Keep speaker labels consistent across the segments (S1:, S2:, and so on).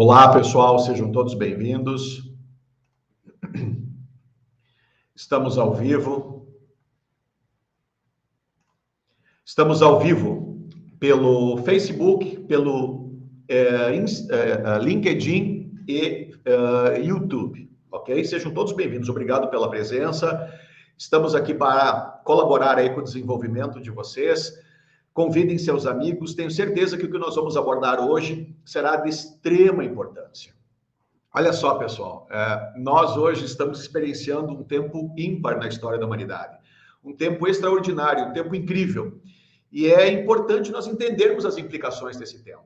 S1: Olá, pessoal, sejam todos bem-vindos. Estamos ao vivo. Estamos ao vivo pelo Facebook, pelo LinkedIn e YouTube, ok? Sejam todos bem-vindos. Obrigado pela presença. Estamos aqui para colaborar aí com o desenvolvimento de vocês. Convidem seus amigos. Tenho certeza que o que nós vamos abordar hoje será de extrema importância. Olha só, pessoal, nós hoje estamos experienciando um tempo ímpar na história da humanidade. Um tempo extraordinário, um tempo incrível. E é importante nós entendermos as implicações desse tempo.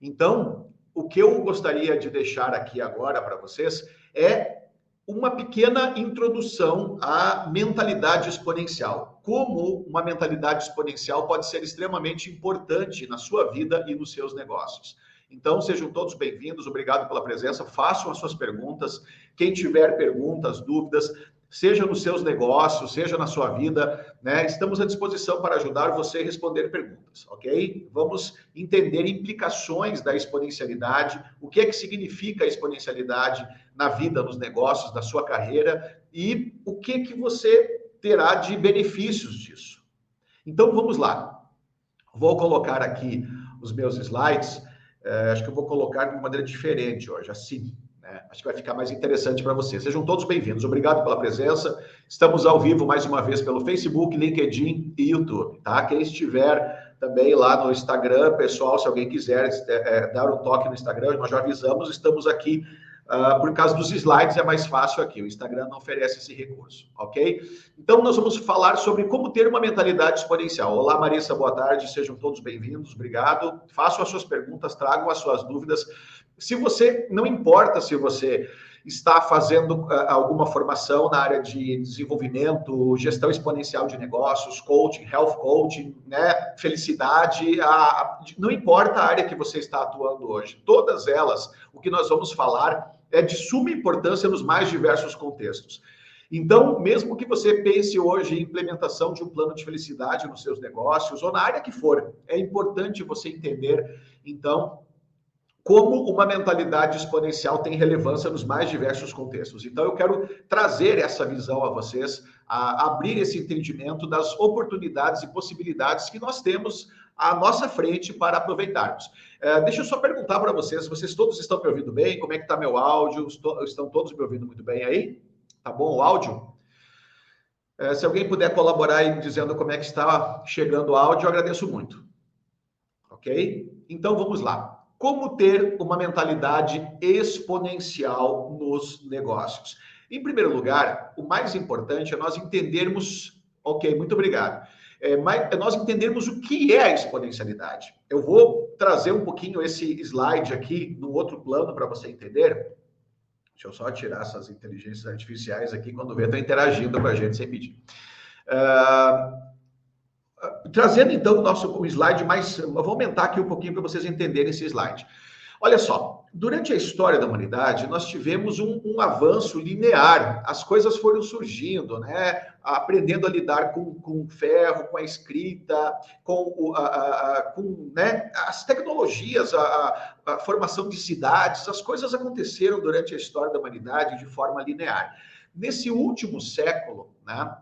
S1: Então, o que eu gostaria de deixar aqui agora para vocês é uma pequena introdução à mentalidade exponencial. Como uma mentalidade exponencial pode ser extremamente importante na sua vida e nos seus negócios. Então, sejam todos bem-vindos, obrigado pela presença, façam as suas perguntas. Quem tiver perguntas, dúvidas, seja nos seus negócios, seja na sua vida, né? Estamos à disposição para ajudar você a responder perguntas, ok? Vamos entender implicações da exponencialidade, o que é que significa a exponencialidade na vida, nos negócios, da sua carreira e o que é que você terá de benefícios disso. Então, vamos lá. Vou colocar aqui os meus slides. Acho que eu vou colocar de uma maneira diferente hoje, assim. Acho que vai ficar mais interessante para vocês. Sejam todos bem-vindos. Obrigado pela presença. Estamos ao vivo mais uma vez pelo Facebook, LinkedIn e YouTube, tá? Quem estiver também lá no Instagram, pessoal, se alguém quiser dar um toque no Instagram, nós já avisamos, estamos aqui. Por causa dos slides é mais fácil aqui, o Instagram não oferece esse recurso, ok? Então nós vamos falar sobre como ter uma mentalidade exponencial. Olá, Marissa, boa tarde, sejam todos bem-vindos, obrigado. Façam as suas perguntas, tragam as suas dúvidas. Se você, não importa se você está fazendo alguma formação na área de desenvolvimento, gestão exponencial de negócios, coaching, health coaching, né, felicidade, não importa a área que você está atuando hoje, todas elas, o que nós vamos falar é de suma importância nos mais diversos contextos. Então, mesmo que você pense hoje em implementação de um plano de felicidade nos seus negócios, ou na área que for, é importante você entender, então, como uma mentalidade exponencial tem relevância nos mais diversos contextos. Então, eu quero trazer essa visão a vocês, a abrir esse entendimento das oportunidades e possibilidades que nós temos à nossa frente para aproveitarmos. Deixa eu só perguntar para vocês todos estão me ouvindo bem? Como é que está meu áudio? Estão todos me ouvindo muito bem aí? Tá bom o áudio? Se alguém puder colaborar aí dizendo como é que está chegando o áudio, eu agradeço muito. Ok? Então, vamos lá. Como ter uma mentalidade exponencial nos negócios? Em primeiro lugar, o mais importante é nós entendermos... Ok, muito obrigado. Nós entendermos o que é a exponencialidade. Eu vou trazer um pouquinho esse slide aqui no outro plano para você entender. Deixa eu só tirar essas inteligências artificiais aqui, quando vê, está interagindo com a gente sem pedir. Trazendo então o slide mais... Eu vou aumentar aqui um pouquinho para vocês entenderem esse slide. Olha só, durante a história da humanidade, nós tivemos um avanço linear. As coisas foram surgindo, né? Aprendendo a lidar com ferro, com a escrita, com né? As tecnologias, a formação de cidades, as coisas aconteceram durante a história da humanidade de forma linear. Nesse último século, né,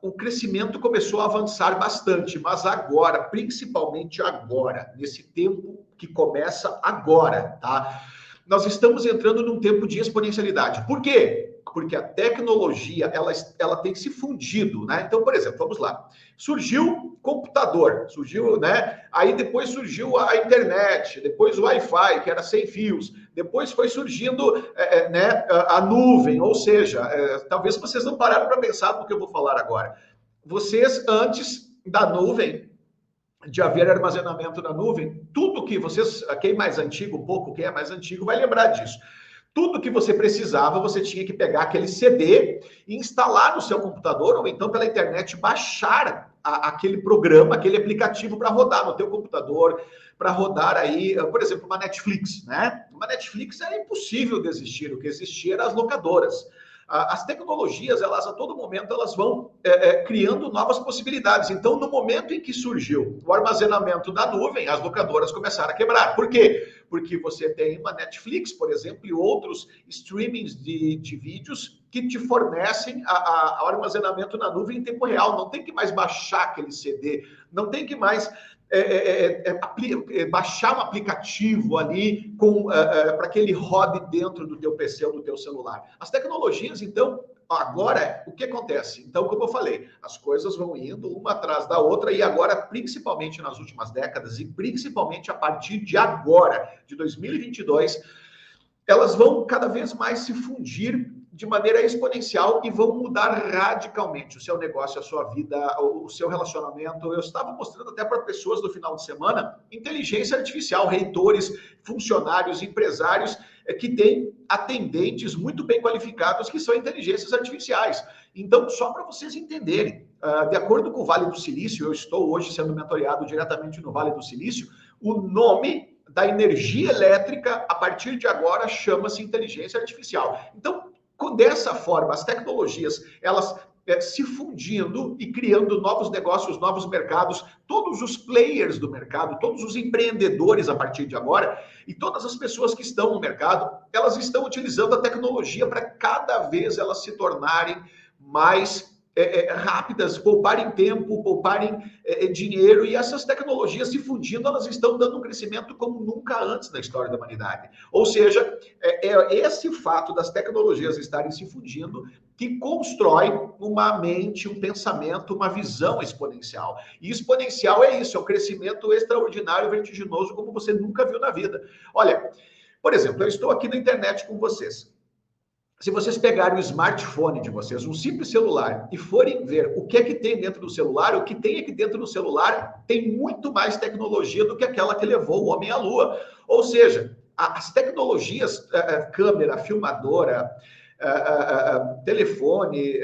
S1: o crescimento começou a avançar bastante, mas agora, principalmente agora, nesse tempo que começa agora, tá? Nós estamos entrando num tempo de exponencialidade. Por quê? Porque a tecnologia, ela tem se fundido, né? Então, por exemplo, vamos lá. Surgiu computador, surgiu, né? Aí depois surgiu a internet, depois o Wi-Fi, que era sem fios. Depois foi surgindo né, a nuvem, ou seja, talvez vocês não pararam para pensar no que eu vou falar agora. Vocês, antes da nuvem, de haver armazenamento na nuvem, tudo que vocês, quem é mais antigo, um pouco, quem é mais antigo, vai lembrar disso. Tudo que você precisava, você tinha que pegar aquele CD e instalar no seu computador, ou então pela internet baixar aquele programa, aquele aplicativo para rodar no teu computador, para rodar aí, por exemplo, uma Netflix, né? Uma Netflix era impossível de existir, o que existia eram as locadoras. As tecnologias, elas a todo momento, elas vão criando novas possibilidades. Então, no momento em que surgiu o armazenamento da nuvem, as locadoras começaram a quebrar. Por quê? Porque você tem uma Netflix, por exemplo, e outros streamings de vídeos que te fornecem a armazenamento na nuvem em tempo real. Não tem que mais baixar aquele CD, não tem que mais baixar um aplicativo ali para que ele rode dentro do teu PC ou do teu celular. As tecnologias, então, agora, o que acontece? Então, como eu falei, as coisas vão indo uma atrás da outra e agora, principalmente nas últimas décadas e principalmente a partir de agora, de 2022, elas vão cada vez mais se fundir de maneira exponencial e vão mudar radicalmente o seu negócio, a sua vida, o seu relacionamento. Eu estava mostrando até para pessoas no final de semana inteligência artificial, reitores, funcionários, empresários que têm atendentes muito bem qualificados que são inteligências artificiais. Então, só para vocês entenderem, de acordo com o Vale do Silício, eu estou hoje sendo mentoreado diretamente no Vale do Silício, o nome da energia elétrica, a partir de agora, chama-se inteligência artificial. Então, dessa forma, as tecnologias, elas se fundindo e criando novos negócios, novos mercados, todos os players do mercado, todos os empreendedores a partir de agora, e todas as pessoas que estão no mercado, elas estão utilizando a tecnologia para cada vez elas se tornarem mais rápidas, pouparem tempo, pouparem dinheiro, e essas tecnologias se fundindo, elas estão dando um crescimento como nunca antes na história da humanidade. Ou seja, esse fato das tecnologias estarem se fundindo que constrói uma mente, um pensamento, uma visão exponencial. E exponencial é isso, é um crescimento extraordinário, vertiginoso, como você nunca viu na vida. Olha, por exemplo, eu estou aqui na internet com vocês. Se vocês pegarem o smartphone de vocês, um simples celular, e forem ver o que é que tem dentro do celular, o que tem aqui dentro do celular tem muito mais tecnologia do que aquela que levou o homem à Lua. Ou seja, as tecnologias, câmera, filmadora, telefone,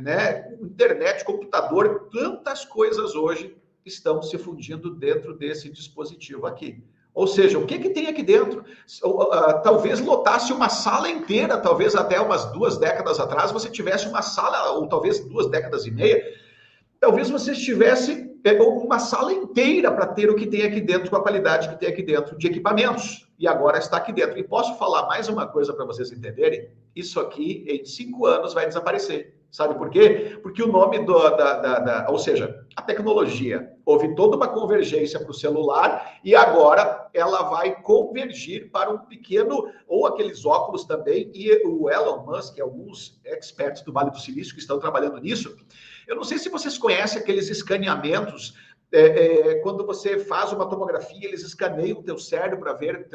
S1: né, internet, computador, tantas coisas hoje estão se fundindo dentro desse dispositivo aqui. Ou seja, o que que tem aqui dentro? Talvez lotasse uma sala inteira, talvez até umas 2 décadas atrás você tivesse uma sala, ou talvez 2 décadas e meia, talvez você tivesse uma sala inteira para ter o que tem aqui dentro, com a qualidade que tem aqui dentro de equipamentos. E agora está aqui dentro. E posso falar mais uma coisa para vocês entenderem? Isso aqui, em 5 anos, vai desaparecer. Sabe por quê? Porque o nome ou seja, a tecnologia, houve toda uma convergência para o celular e agora ela vai convergir para um pequeno, ou aqueles óculos também, e o Elon Musk, alguns experts do Vale do Silício que estão trabalhando nisso. Eu não sei se vocês conhecem aqueles escaneamentos, quando você faz uma tomografia, eles escaneiam o teu cérebro para ver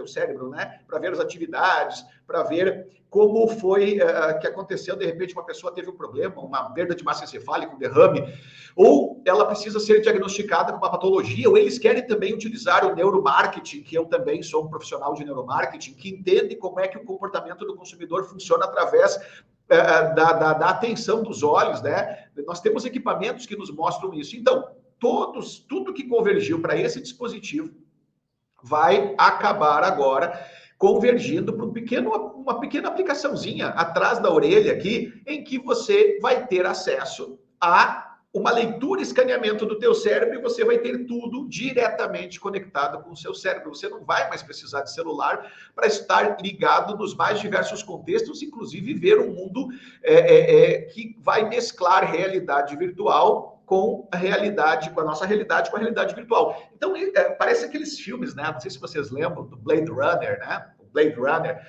S1: né? Para ver as atividades, para ver como foi que aconteceu, de repente uma pessoa teve um problema, uma perda de massa encefálica, um derrame, ou ela precisa ser diagnosticada com uma patologia, ou eles querem também utilizar o neuromarketing, que eu também sou um profissional de neuromarketing, que entende como é que o comportamento do consumidor funciona através da atenção dos olhos, né? Nós temos equipamentos que nos mostram isso. Então, tudo que convergiu para esse dispositivo vai acabar agora convergindo para uma pequena aplicaçãozinha atrás da orelha aqui, em que você vai ter acesso a uma leitura e escaneamento do teu cérebro e você vai ter tudo diretamente conectado com o seu cérebro. Você não vai mais precisar de celular para estar ligado nos mais diversos contextos, inclusive ver um mundo que vai mesclar realidade virtual com a realidade, com a nossa realidade, com a realidade virtual. Então, parece aqueles filmes, né? Não sei se vocês lembram do Blade Runner, né? O Blade Runner,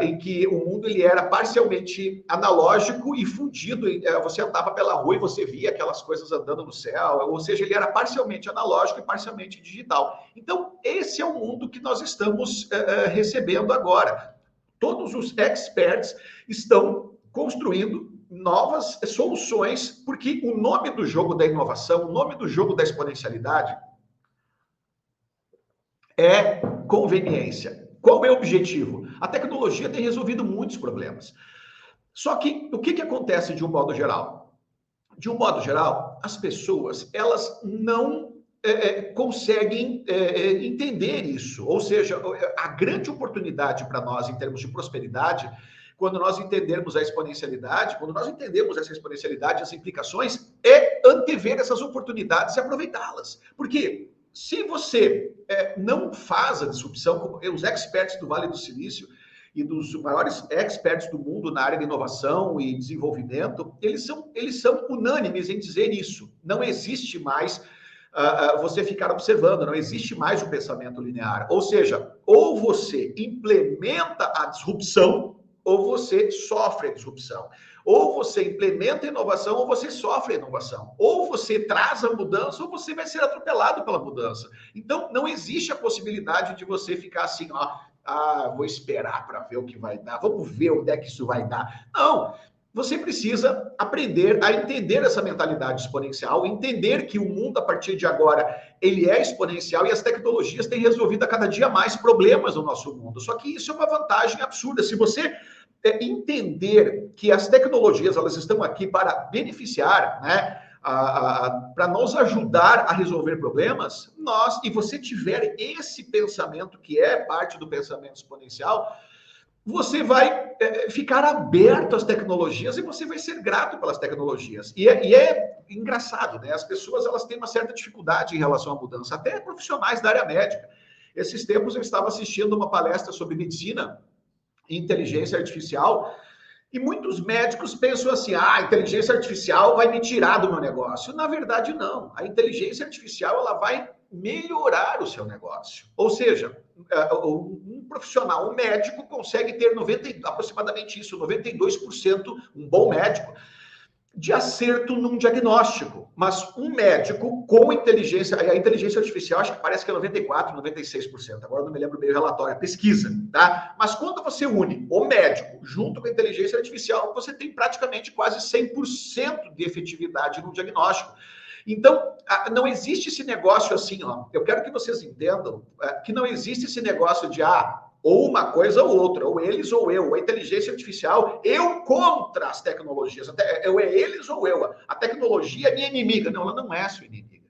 S1: em que o mundo ele era parcialmente analógico e fundido. Você andava pela rua e você via aquelas coisas andando no céu, ou seja, ele era parcialmente analógico e parcialmente digital. Então, esse é o mundo que nós estamos recebendo agora. Todos os experts estão construindo novas soluções, porque o nome do jogo da inovação, o nome do jogo da exponencialidade é conveniência. Qual é o objetivo? A tecnologia tem resolvido muitos problemas. Só que o que acontece de um modo geral? De um modo geral, as pessoas, elas não conseguem entender isso. Ou seja, a grande oportunidade para nós em termos de prosperidade quando nós entendermos a exponencialidade, quando nós entendemos essa exponencialidade, as implicações, é antever essas oportunidades e aproveitá-las. Por quê? Se você não faz a disrupção, como os experts do Vale do Silício e dos maiores experts do mundo na área de inovação e desenvolvimento, eles são unânimes em dizer isso. Não existe mais você ficar observando, não existe mais o pensamento linear. Ou seja, ou você implementa a disrupção, ou você sofre a disrupção. Ou você implementa a inovação, ou você sofre a inovação. Ou você traz a mudança, ou você vai ser atropelado pela mudança. Então, não existe a possibilidade de você ficar assim, vou esperar para ver o que vai dar, vamos ver onde é que isso vai dar. Não, você precisa aprender a entender essa mentalidade exponencial, entender que o mundo, a partir de agora, ele é exponencial e as tecnologias têm resolvido a cada dia mais problemas no nosso mundo. Só que isso é uma vantagem absurda. Se você entender que as tecnologias elas estão aqui para beneficiar, né, para nos ajudar a resolver problemas, e você tiver esse pensamento que é parte do pensamento exponencial, você vai ficar aberto às tecnologias e você vai ser grato pelas tecnologias. E é engraçado, né? As pessoas elas têm uma certa dificuldade em relação à mudança, até profissionais da área médica. Esses tempos eu estava assistindo uma palestra sobre medicina e inteligência artificial, e muitos médicos pensam assim, a inteligência artificial vai me tirar do meu negócio. Na verdade, não. A inteligência artificial ela vai melhorar o seu negócio. Ou seja, um profissional, um médico, consegue ter aproximadamente isso, 92%, um bom médico, de acerto num diagnóstico. Mas um médico com inteligência, a inteligência artificial, acho que parece que é 94%, 96%, agora não me lembro bem o relatório, a pesquisa, tá? Mas quando você une o médico junto com a inteligência artificial, você tem praticamente quase 100% de efetividade no diagnóstico. Então, não existe esse negócio assim, eu quero que vocês entendam que não existe esse negócio de, ou uma coisa ou outra, ou eles ou eu, a inteligência artificial, eu contra as tecnologias, é eles ou eu, a tecnologia é minha inimiga. Não, ela não é sua inimiga.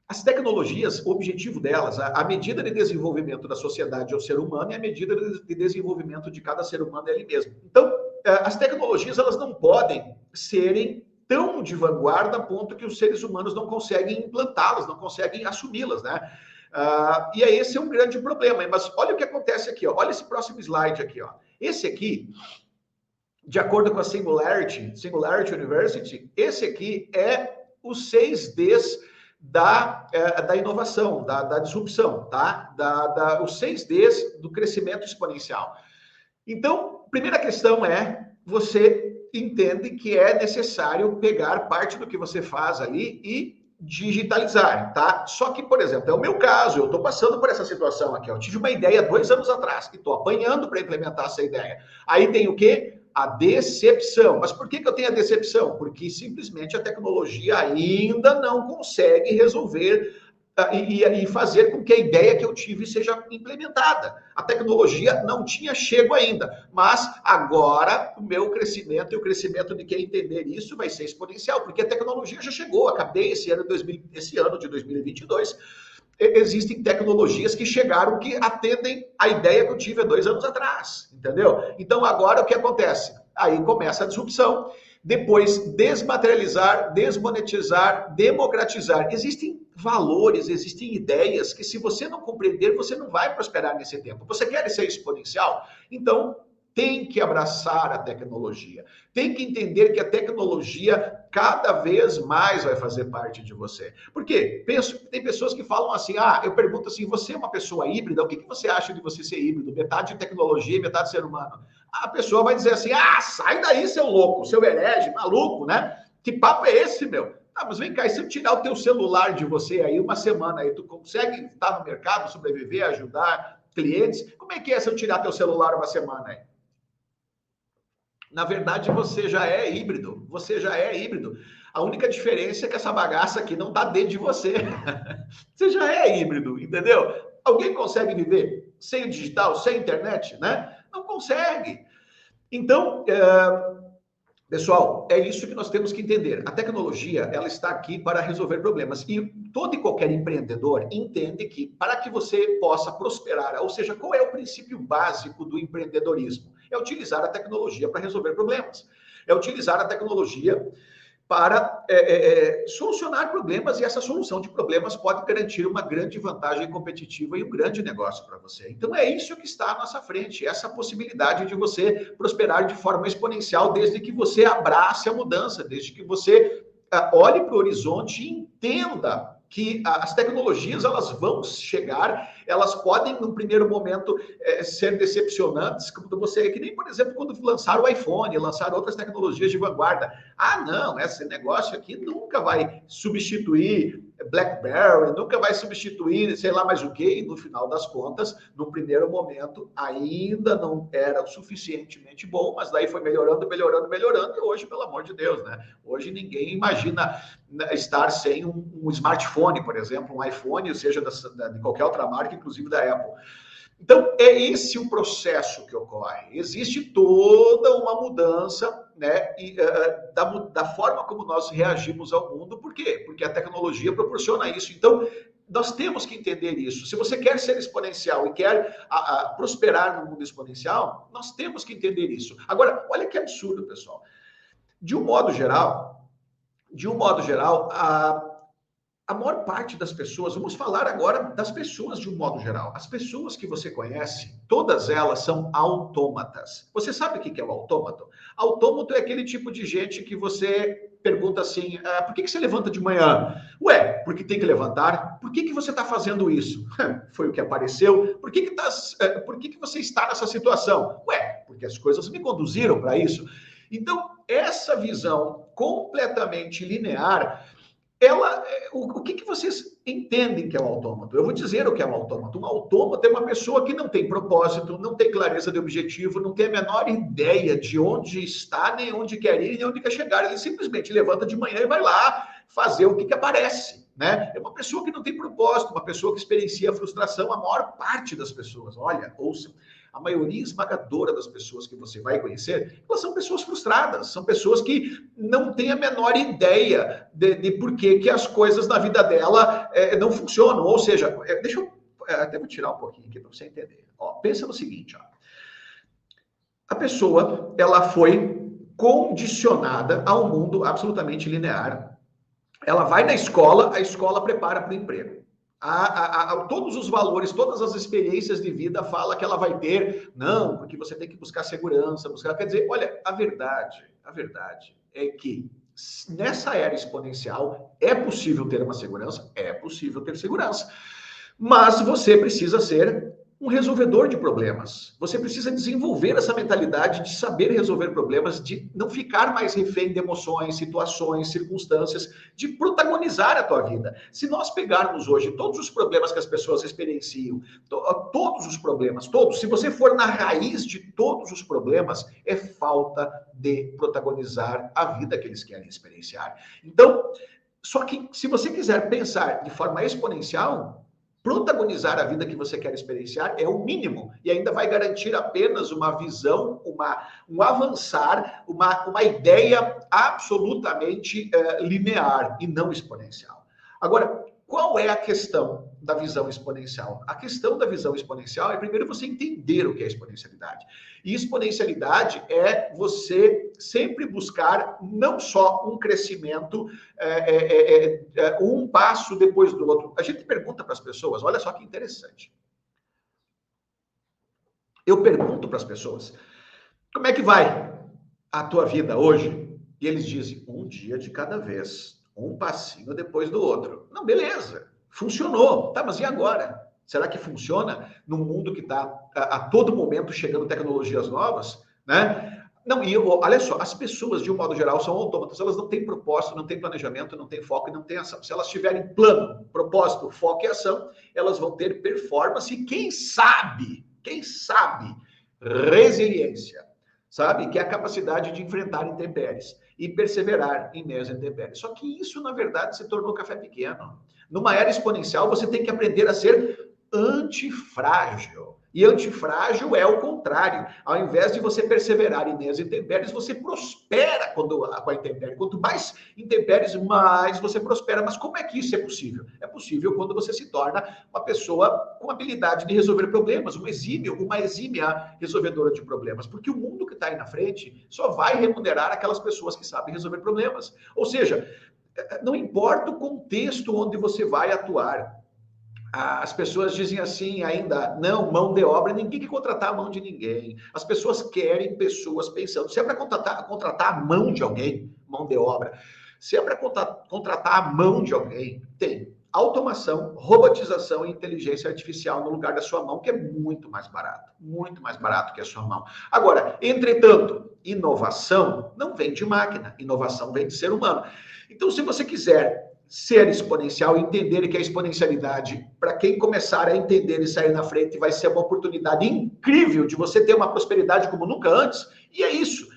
S1: As tecnologias, o objetivo delas, a medida de desenvolvimento da sociedade é o ser humano e a medida de desenvolvimento de cada ser humano é ele mesmo. Então, as tecnologias, elas não podem serem tão de vanguarda a ponto que os seres humanos não conseguem implantá-las, não conseguem assumi-las, né? E esse é um grande problema. Mas olha o que acontece aqui, olha esse próximo slide aqui. Esse aqui, de acordo com a Singularity University, esse aqui é os 6 Ds da inovação, da disrupção, tá? Os 6 Ds do crescimento exponencial. Então, primeira questão é, você entende que é necessário pegar parte do que você faz ali e digitalizar, tá? Só que, por exemplo, é o meu caso, eu estou passando por essa situação aqui, eu tive uma ideia 2 anos atrás e estou apanhando para implementar essa ideia. Aí tem o quê? A decepção. Mas por que eu tenho a decepção? Porque simplesmente a tecnologia ainda não consegue resolver e fazer com que a ideia que eu tive seja implementada. A tecnologia não tinha chego ainda, mas agora o meu crescimento e o crescimento de quem entender isso vai ser exponencial, porque a tecnologia já chegou. Acabei esse ano de 2022, existem tecnologias que chegaram que atendem a ideia que eu tive há 2 anos atrás, entendeu? Então agora o que acontece? Aí começa a disrupção, depois desmaterializar, desmonetizar, democratizar. Existem valores, existem ideias que se você não compreender, você não vai prosperar nesse tempo. Você quer ser exponencial? Então, tem que abraçar a tecnologia. Tem que entender que a tecnologia cada vez mais vai fazer parte de você. Por quê? Tem pessoas que falam assim, eu pergunto assim, você é uma pessoa híbrida, o que você acha de você ser híbrido? Metade tecnologia e metade ser humano. A pessoa vai dizer assim, sai daí, seu louco, seu herege, maluco, né? Que papo é esse, meu? Mas vem cá, e se eu tirar o teu celular de você aí uma semana, aí tu consegue estar no mercado, sobreviver, ajudar clientes? Como é que é se eu tirar teu celular uma semana aí? Na verdade, você já é híbrido. Você já é híbrido. A única diferença é que essa bagaça aqui não está dentro de você. Você já é híbrido, entendeu? Alguém consegue viver sem o digital, sem internet, né? Não consegue. Então, pessoal, é isso que nós temos que entender. A tecnologia, ela está aqui para resolver problemas. E todo e qualquer empreendedor entende que para que você possa prosperar, ou seja, qual é o princípio básico do empreendedorismo? é utilizar a tecnologia para resolver problemas. É utilizar a tecnologia para solucionar problemas, e essa solução de problemas pode garantir uma grande vantagem competitiva e um grande negócio para você. Então é isso que está à nossa frente, essa possibilidade de você prosperar de forma exponencial, desde que você abrace a mudança, desde que você olhe para o horizonte e entenda que as tecnologias elas vão chegar, elas podem, num primeiro momento, ser decepcionantes, como você, que nem, por exemplo, quando lançaram o iPhone, lançaram outras tecnologias de vanguarda. Ah, não, esse negócio aqui nunca vai substituir BlackBerry, nunca vai substituir, sei lá mais o quê, e no final das contas, no primeiro momento, ainda não era o suficientemente bom, mas daí foi melhorando, melhorando, melhorando, e hoje, pelo amor de Deus, né? Hoje ninguém imagina estar sem um smartphone, por exemplo, um iPhone, ou seja, de qualquer outra marca, inclusive da Apple. Então, é esse o processo que ocorre. Existe toda uma mudança, né, da forma como nós reagimos ao mundo. Por quê? Porque a tecnologia proporciona isso. Então, nós temos que entender isso. Se você quer ser exponencial e quer prosperar no mundo exponencial, nós temos que entender isso. Agora, olha que absurdo, pessoal. De um modo geral, a maior parte das pessoas, vamos falar agora das pessoas de um modo geral. As pessoas que você conhece, todas elas são autômatas. Você sabe o que é o autômato? Autômato é aquele tipo de gente que você pergunta assim, por que você levanta de manhã? Ué, porque tem que levantar? Por que você está fazendo isso? Foi o que apareceu. Por que você está nessa situação? Ué, porque as coisas me conduziram para isso. Então, essa visão completamente linear, o que vocês entendem que é um autômato? Eu vou dizer o que é um autômato. Um autômato é uma pessoa que não tem propósito, não tem clareza de objetivo, não tem a menor ideia de onde está, nem onde quer ir, nem onde quer chegar. Ele simplesmente levanta de manhã e vai lá fazer o que aparece, né? É uma pessoa que não tem propósito, uma pessoa que experiencia a frustração. A maior parte das pessoas, olha, ouça, a maioria esmagadora das pessoas que você vai conhecer, elas são pessoas frustradas, são pessoas que não têm a menor ideia de por que as coisas na vida dela não funcionam. Ou seja, deixa eu até vou tirar um pouquinho aqui para você entender. Ó, pensa no seguinte, ó. A pessoa, ela foi condicionada a um mundo absolutamente linear. Ela vai na escola, a escola prepara para o emprego. Todos os valores, todas as experiências de vida fala que ela vai ter, não, porque você tem que buscar segurança, quer dizer, olha, a verdade é que nessa era exponencial é possível ter uma segurança, é possível ter segurança, mas você precisa ser um resolvedor de problemas. Você precisa desenvolver essa mentalidade de saber resolver problemas, de não ficar mais refém de emoções, situações, circunstâncias, de protagonizar a tua vida. Se nós pegarmos hoje todos os problemas que as pessoas experienciam, todos os problemas, todos, se você for na raiz de todos os problemas, é falta de protagonizar a vida que eles querem experienciar. Então, só que se você quiser pensar de forma exponencial, protagonizar a vida que você quer experienciar é o mínimo, e ainda vai garantir apenas uma visão, um avançar, uma ideia absolutamente linear e não exponencial. Agora, qual é a questão da visão exponencial? A questão da visão exponencial é, primeiro, você entender o que é exponencialidade. E exponencialidade é você sempre buscar não só um crescimento, um passo depois do outro. A gente pergunta para as pessoas, olha só que interessante. Eu pergunto para as pessoas, como é que vai a tua vida hoje? E eles dizem, um dia de cada vez. Um passinho depois do outro. Não, beleza, funcionou. Tá, mas e agora? Será que funciona num mundo que está a todo momento chegando tecnologias novas, né? Não, e olha só, as pessoas, de um modo geral, são autômatas, elas não têm propósito, não têm planejamento, não têm foco e não têm ação. Se elas tiverem plano, propósito, foco e ação, elas vão ter performance e, quem sabe, resiliência, sabe? Que é a capacidade de enfrentar intempéries e perseverar em meios intempéries. Só que isso, na verdade, se tornou café pequeno. Numa era exponencial, você tem que aprender a ser antifrágil. E antifrágil é o contrário. Ao invés de você perseverar em meias intempéries, você prospera com a intempérie. Quanto mais intempéries, mais você prospera. Mas como é que isso é possível? É possível quando você se torna uma pessoa com habilidade de resolver problemas, uma exímia resolvedora de problemas. Porque o mundo que está aí na frente só vai remunerar aquelas pessoas que sabem resolver problemas. Ou seja, não importa o contexto onde você vai atuar. As pessoas dizem assim ainda, não, mão de obra, ninguém quer contratar a mão de ninguém. As pessoas querem pessoas pensando. Se é para contratar a mão de alguém, mão de obra, se é para contratar a mão de alguém, tem automação, robotização e inteligência artificial no lugar da sua mão, que é muito mais barato que a sua mão. Agora, entretanto, inovação não vem de máquina, inovação vem de ser humano. Então, se você quiser ser exponencial, entender que a exponencialidade, para quem começar a entender e sair na frente, vai ser uma oportunidade incrível de você ter uma prosperidade como nunca antes. E é isso.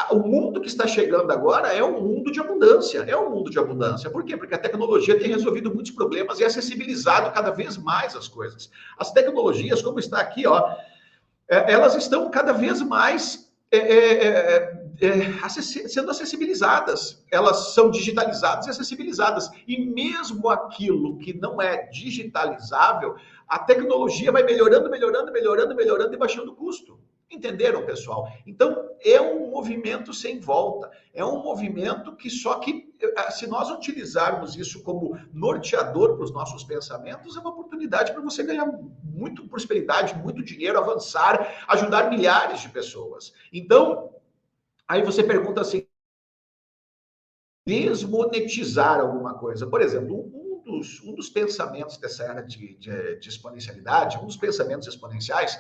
S1: O mundo que está chegando agora é um mundo de abundância. É um mundo de abundância. Por quê? Porque a tecnologia tem resolvido muitos problemas e acessibilizado cada vez mais as coisas. As tecnologias, como está aqui, ó, elas estão cada vez mais sendo acessibilizadas, elas são digitalizadas e acessibilizadas, e mesmo aquilo que não é digitalizável, a tecnologia vai melhorando e baixando o custo. Entenderam, pessoal? Então, é um movimento sem volta, é um movimento que só que, se nós utilizarmos isso como norteador para os nossos pensamentos, é uma oportunidade para você ganhar muito prosperidade, muito dinheiro, avançar, ajudar milhares de pessoas. Então, aí você pergunta assim, desmonetizar alguma coisa. Por exemplo, um dos pensamentos dessa era de exponencialidade, um dos pensamentos exponenciais,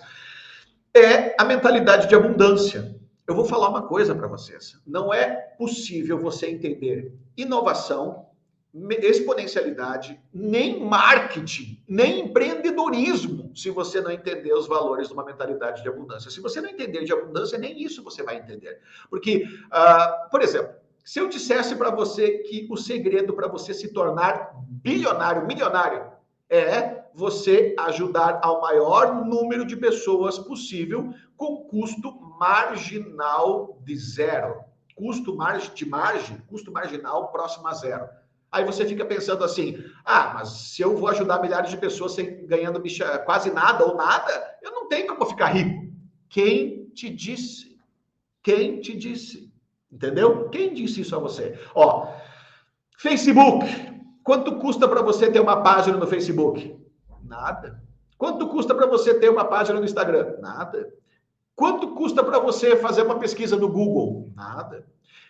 S1: é a mentalidade de abundância. Eu vou falar uma coisa para vocês. Não é possível você entender inovação, exponencialidade, nem marketing, nem empreendedorismo, se você não entender os valores de uma mentalidade de abundância. Se você não entender de abundância, nem isso você vai entender. Porque, por exemplo, se eu dissesse para você que o segredo para você se tornar bilionário, milionário, é você ajudar ao maior número de pessoas possível com custo marginal de zero. Custo marginal próximo a zero. Aí você fica pensando assim, mas se eu vou ajudar milhares de pessoas ganhando quase nada ou nada, eu não tenho como ficar rico. Quem te disse? Quem te disse? Entendeu? Quem disse isso a você? Ó, Facebook. Quanto custa para você ter uma página no Facebook? Nada. Quanto custa para você ter uma página no Instagram? Nada. Quanto custa para você fazer uma pesquisa no Google? Nada.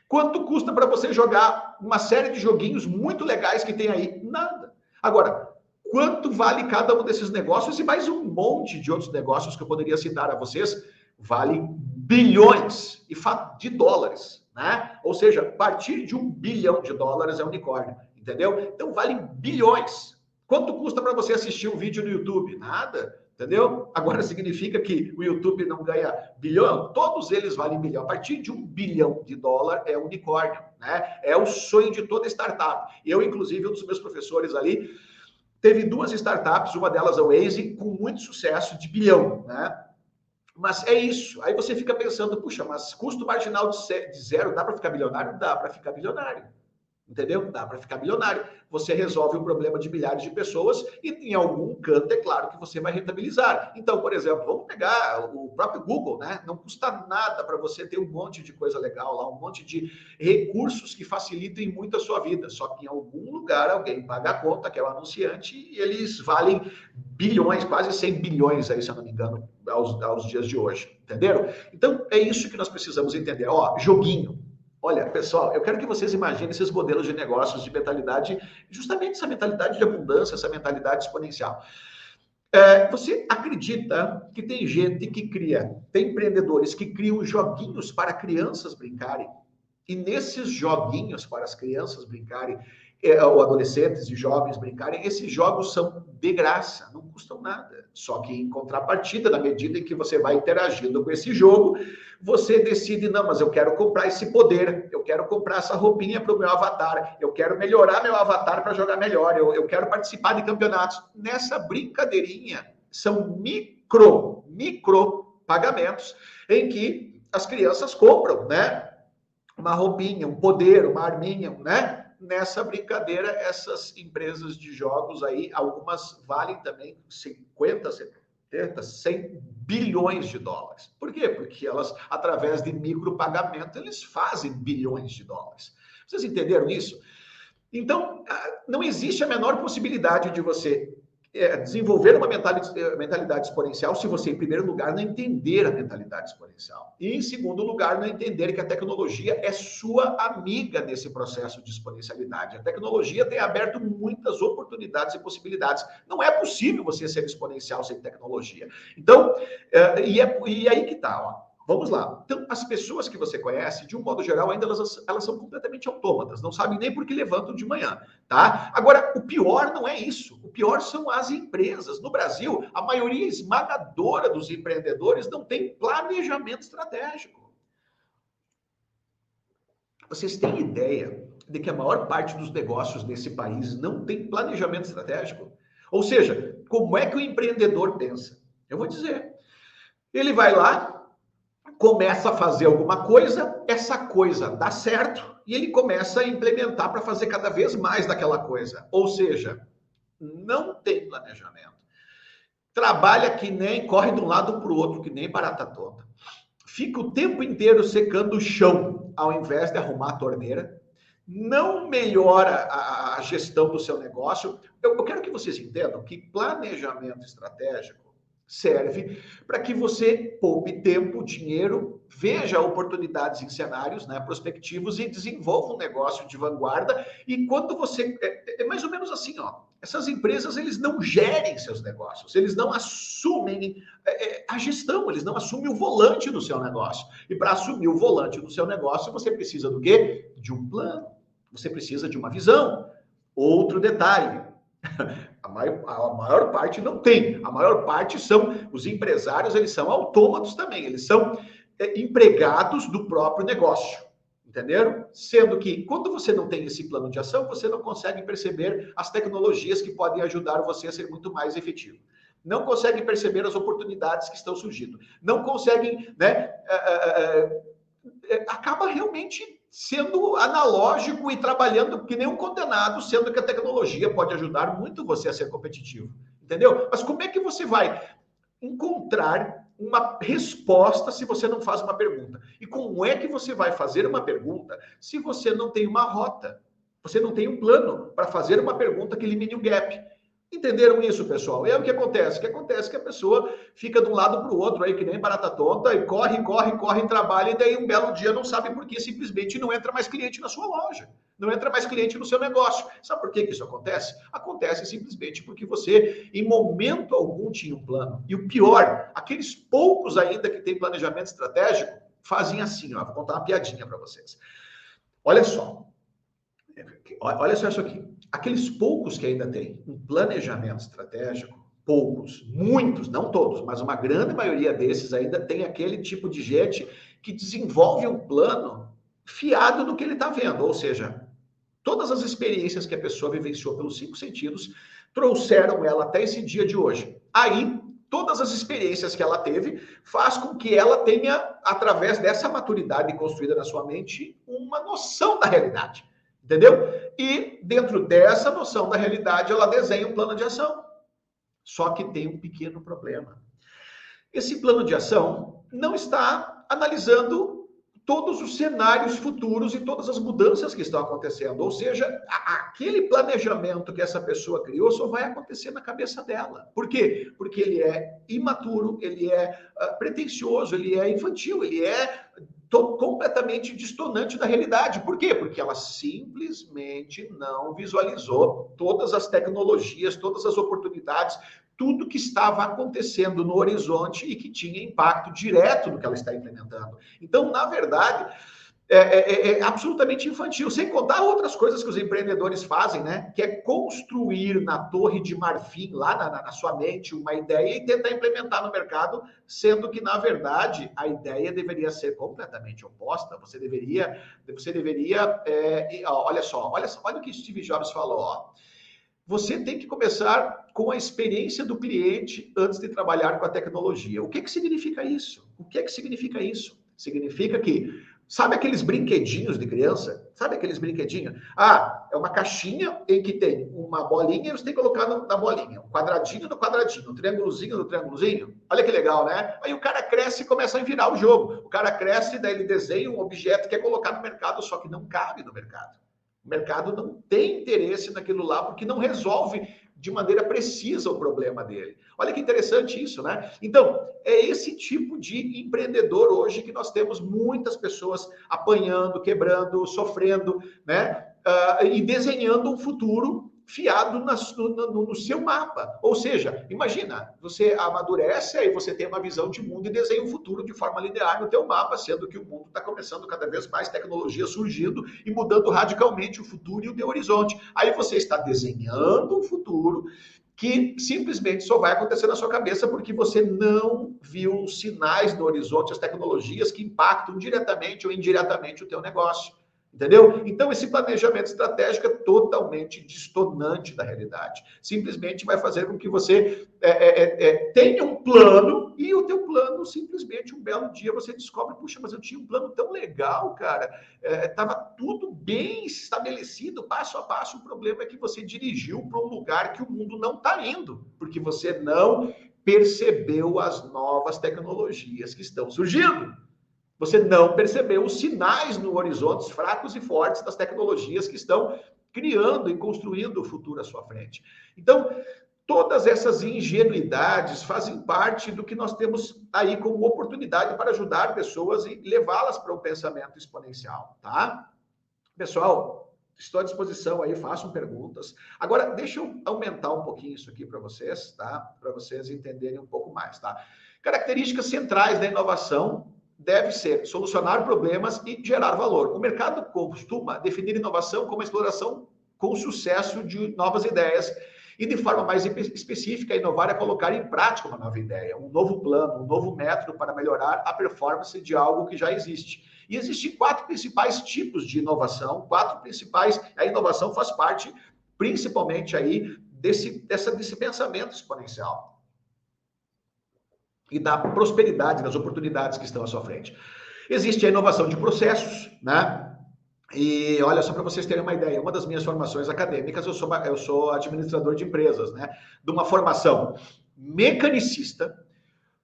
S1: Quanto custa para você jogar uma série de joguinhos muito legais que tem aí? Nada. Agora, quanto vale cada um desses negócios e mais um monte de outros negócios que eu poderia citar a vocês? Vale bilhões de dólares, né? Ou seja, a partir de $1 bilhão é unicórnio. Entendeu? Então, vale bilhões. Quanto custa para você assistir um vídeo no YouTube? Nada. Entendeu? Agora significa que o YouTube não ganha bilhão? Todos eles valem bilhão. A partir de $1 bilhão é unicórnio, né? É o sonho de toda startup. Eu, inclusive, um dos meus professores ali, teve 2 startups, uma delas a Waze, com muito sucesso de bilhão, né? Mas é isso. Aí você fica pensando, puxa, mas custo marginal de zero, dá para ficar bilionário? Dá para ficar bilionário. Entendeu? Dá para ficar bilionário. Você resolve o problema de milhares de pessoas e em algum canto é claro que você vai rentabilizar. Então, por exemplo, vamos pegar o próprio Google, né? Não custa nada para você ter um monte de coisa legal lá, um monte de recursos que facilitem muito a sua vida. Só que em algum lugar alguém paga a conta, que é o anunciante, e eles valem bilhões, quase 100 bilhões aí, se eu não me engano, aos dias de hoje. Entenderam? Então, é isso que nós precisamos entender. Ó, joguinho. Olha, pessoal, eu quero que vocês imaginem esses modelos de negócios, de mentalidade, justamente essa mentalidade de abundância, essa mentalidade exponencial. Você acredita que tem gente que tem empreendedores que criam joguinhos para crianças brincarem? E nesses joguinhos para as crianças brincarem, ou adolescentes e jovens brincarem, esses jogos são de graça, não custam nada. Só que em contrapartida, na medida em que você vai interagindo com esse jogo, você decide, não, mas eu quero comprar esse poder, eu quero comprar essa roupinha para o meu avatar, eu quero melhorar meu avatar para jogar melhor, eu quero participar de campeonatos. Nessa brincadeirinha, são micro pagamentos, em que as crianças compram, né? Uma roupinha, um poder, uma arminha, né? Nessa brincadeira, essas empresas de jogos aí, algumas valem também 50, 70, 100 bilhões de dólares. Por quê? Porque elas, através de micropagamento, eles fazem bilhões de dólares. Vocês entenderam isso? Então, não existe a menor possibilidade de você desenvolver uma mentalidade exponencial se você, em primeiro lugar, não entender a mentalidade exponencial. E, em segundo lugar, não entender que a tecnologia é sua amiga nesse processo de exponencialidade. A tecnologia tem aberto muitas oportunidades e possibilidades. Não é possível você ser exponencial sem tecnologia. Então, e aí que tá, ó. Vamos lá. Então, as pessoas que você conhece, de um modo geral, ainda elas são completamente autômatas, não sabem nem por que levantam de manhã, tá? Agora, o pior não é isso. O pior são as empresas. No Brasil, a maioria esmagadora dos empreendedores não tem planejamento estratégico. Vocês têm ideia de que a maior parte dos negócios nesse país não tem planejamento estratégico? Ou seja, como é que o empreendedor pensa? Eu vou dizer. Ele vai lá, começa a fazer alguma coisa, essa coisa dá certo e ele começa a implementar para fazer cada vez mais daquela coisa. Ou seja, não tem planejamento. Trabalha que nem, corre de um lado para o outro, que nem barata tonta. Fica o tempo inteiro secando o chão, ao invés de arrumar a torneira. Não melhora a gestão do seu negócio. Eu quero que vocês entendam que planejamento estratégico serve para que você poupe tempo, dinheiro, veja oportunidades em cenários, né, prospectivos e desenvolva um negócio de vanguarda. E quando você... É mais ou menos assim, ó. Essas empresas, eles não gerem seus negócios, eles não assumem a gestão, eles não assumem o volante do seu negócio. E para assumir o volante do seu negócio, você precisa do quê? De um plano. Você precisa de uma visão. Outro detalhe, a maior parte não tem. A maior parte são os empresários, eles são autômatos também, eles são empregados do próprio negócio, entenderam? Sendo que quando você não tem esse plano de ação, você não consegue perceber as tecnologias que podem ajudar você a ser muito mais efetivo. Não conseguem perceber as oportunidades que estão surgindo. Não conseguem, né? Acaba realmente sendo analógico e trabalhando que nem um condenado, sendo que a tecnologia pode ajudar muito você a ser competitivo, entendeu? Mas como é que você vai encontrar uma resposta se você não faz uma pergunta? E como é que você vai fazer uma pergunta se você não tem uma rota? Você não tem um plano para fazer uma pergunta que elimine o gap. Entenderam isso, pessoal? E aí o que acontece? O que acontece é que a pessoa fica de um lado para o outro, aí que nem barata tonta, e corre, trabalha, e daí um belo dia não sabe por que simplesmente não entra mais cliente na sua loja, não entra mais cliente no seu negócio. Sabe por que isso acontece? Acontece simplesmente porque você, em momento algum, tinha um plano. E o pior, aqueles poucos ainda que têm planejamento estratégico, fazem assim, ó, vou contar uma piadinha para vocês. Olha só isso aqui. Aqueles poucos que ainda têm um planejamento estratégico, poucos, muitos, não todos, mas uma grande maioria desses ainda tem aquele tipo de gente que desenvolve um plano fiado no que ele está vendo, ou seja, todas as experiências que a pessoa vivenciou pelos 5 sentidos trouxeram ela até esse dia de hoje. Aí, todas as experiências que ela teve faz com que ela tenha, através dessa maturidade construída na sua mente, uma noção da realidade. Entendeu? E dentro dessa noção da realidade, ela desenha um plano de ação. Só que tem um pequeno problema. Esse plano de ação não está analisando todos os cenários futuros e todas as mudanças que estão acontecendo. Ou seja, aquele planejamento que essa pessoa criou só vai acontecer na cabeça dela. Por quê? Porque ele é imaturo, ele é pretensioso, ele é infantil, ele é completamente distonante da realidade. Por quê? Porque ela simplesmente não visualizou todas as tecnologias, todas as oportunidades, tudo que estava acontecendo no horizonte e que tinha impacto direto no que ela está implementando. Então, na verdade, é absolutamente infantil, sem contar outras coisas que os empreendedores fazem, né? Que é construir na torre de marfim, lá na sua mente, uma ideia e tentar implementar no mercado, sendo que, na verdade, a ideia deveria ser completamente oposta. Você deveria olha o que Steve Jobs falou, ó. você tem que começar com a experiência do cliente antes de trabalhar com a tecnologia. O que que significa isso? O que que significa isso? Significa que, sabe aqueles brinquedinhos de criança? Sabe aqueles brinquedinhos? Ah, é uma caixinha em que tem uma bolinha e você tem que colocar na bolinha. Um quadradinho no quadradinho, um triângulozinho no triângulozinho. Olha que legal, né? Aí o cara cresce e começa a virar o jogo. O cara cresce, daí ele desenha um objeto que quer colocar no mercado, só que não cabe no mercado. O mercado não tem interesse naquilo lá porque não resolve de maneira precisa o problema dele. Olha que interessante isso, né? Então, é esse tipo de empreendedor hoje que nós temos muitas pessoas apanhando, quebrando, sofrendo, né? E desenhando um futuro fiado no seu mapa. Ou seja, imagina, você amadurece, aí você tem uma visão de mundo e desenha um futuro de forma linear no teu mapa, sendo que o mundo está começando cada vez mais tecnologia surgindo e mudando radicalmente o futuro e o teu horizonte. Aí você está desenhando um futuro que simplesmente só vai acontecer na sua cabeça porque você não viu os sinais no horizonte, as tecnologias que impactam diretamente ou indiretamente o teu negócio. Entendeu? Então, esse planejamento estratégico é totalmente distonante da realidade. Simplesmente vai fazer com que você tenha um plano e o teu plano, simplesmente, um belo dia, você descobre, puxa, mas eu tinha um plano tão legal, cara. Estava tudo bem estabelecido, passo a passo. O problema é que você dirigiu para um lugar que o mundo não está indo, porque você não percebeu as novas tecnologias que estão surgindo. Você não percebeu os sinais no horizonte fracos e fortes das tecnologias que estão criando e construindo o futuro à sua frente. Então, todas essas ingenuidades fazem parte do que nós temos aí como oportunidade para ajudar pessoas e levá-las para um pensamento exponencial, tá? Pessoal, estou à disposição aí, façam perguntas. Agora, deixa eu aumentar um pouquinho isso aqui para vocês, tá? Para vocês entenderem um pouco mais, tá? Características centrais da inovação deve ser solucionar problemas e gerar valor. O mercado costuma definir inovação como a exploração com sucesso de novas ideias e, de forma mais específica, inovar é colocar em prática uma nova ideia, um novo plano, um novo método para melhorar a performance de algo que já existe. E existem 4 principais tipos de inovação, 4 principais. A inovação faz parte, principalmente aí, desse pensamento exponencial e da prosperidade, das oportunidades que estão à sua frente. Existe a inovação de processos, né? E olha, só para vocês terem uma ideia, uma das minhas formações acadêmicas, eu sou administrador de empresas, né? De uma formação mecanicista,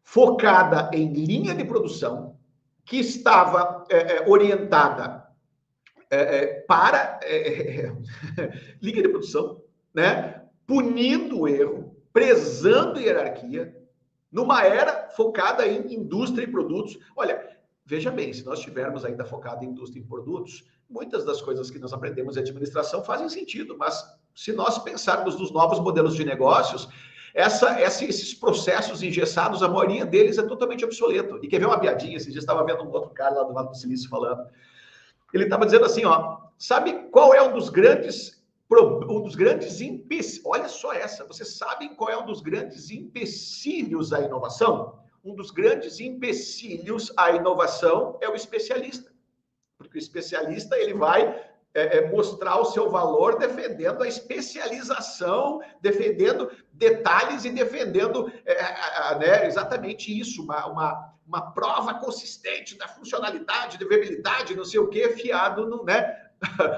S1: focada em linha de produção, que estava orientada para linha de produção, né? Punindo o erro, prezando hierarquia, numa era focada em indústria e produtos. Olha, veja bem, se nós estivermos ainda focado em indústria e produtos, muitas das coisas que nós aprendemos em administração fazem sentido, mas se nós pensarmos nos novos modelos de negócios, esses processos engessados, a maioria deles é totalmente obsoleto. E quer ver uma piadinha? Esses dias estava vendo um outro cara lá do Vale do Silício falando. Ele estava dizendo assim, ó, sabe qual é um dos grandes empecilhos, olha só essa, vocês sabem qual é um dos grandes empecilhos à inovação? Um dos grandes empecilhos à inovação é o especialista, porque o especialista ele vai mostrar o seu valor defendendo a especialização, defendendo detalhes e defendendo né, exatamente isso, uma prova consistente da funcionalidade, de viabilidade, não sei o que, fiado no, né?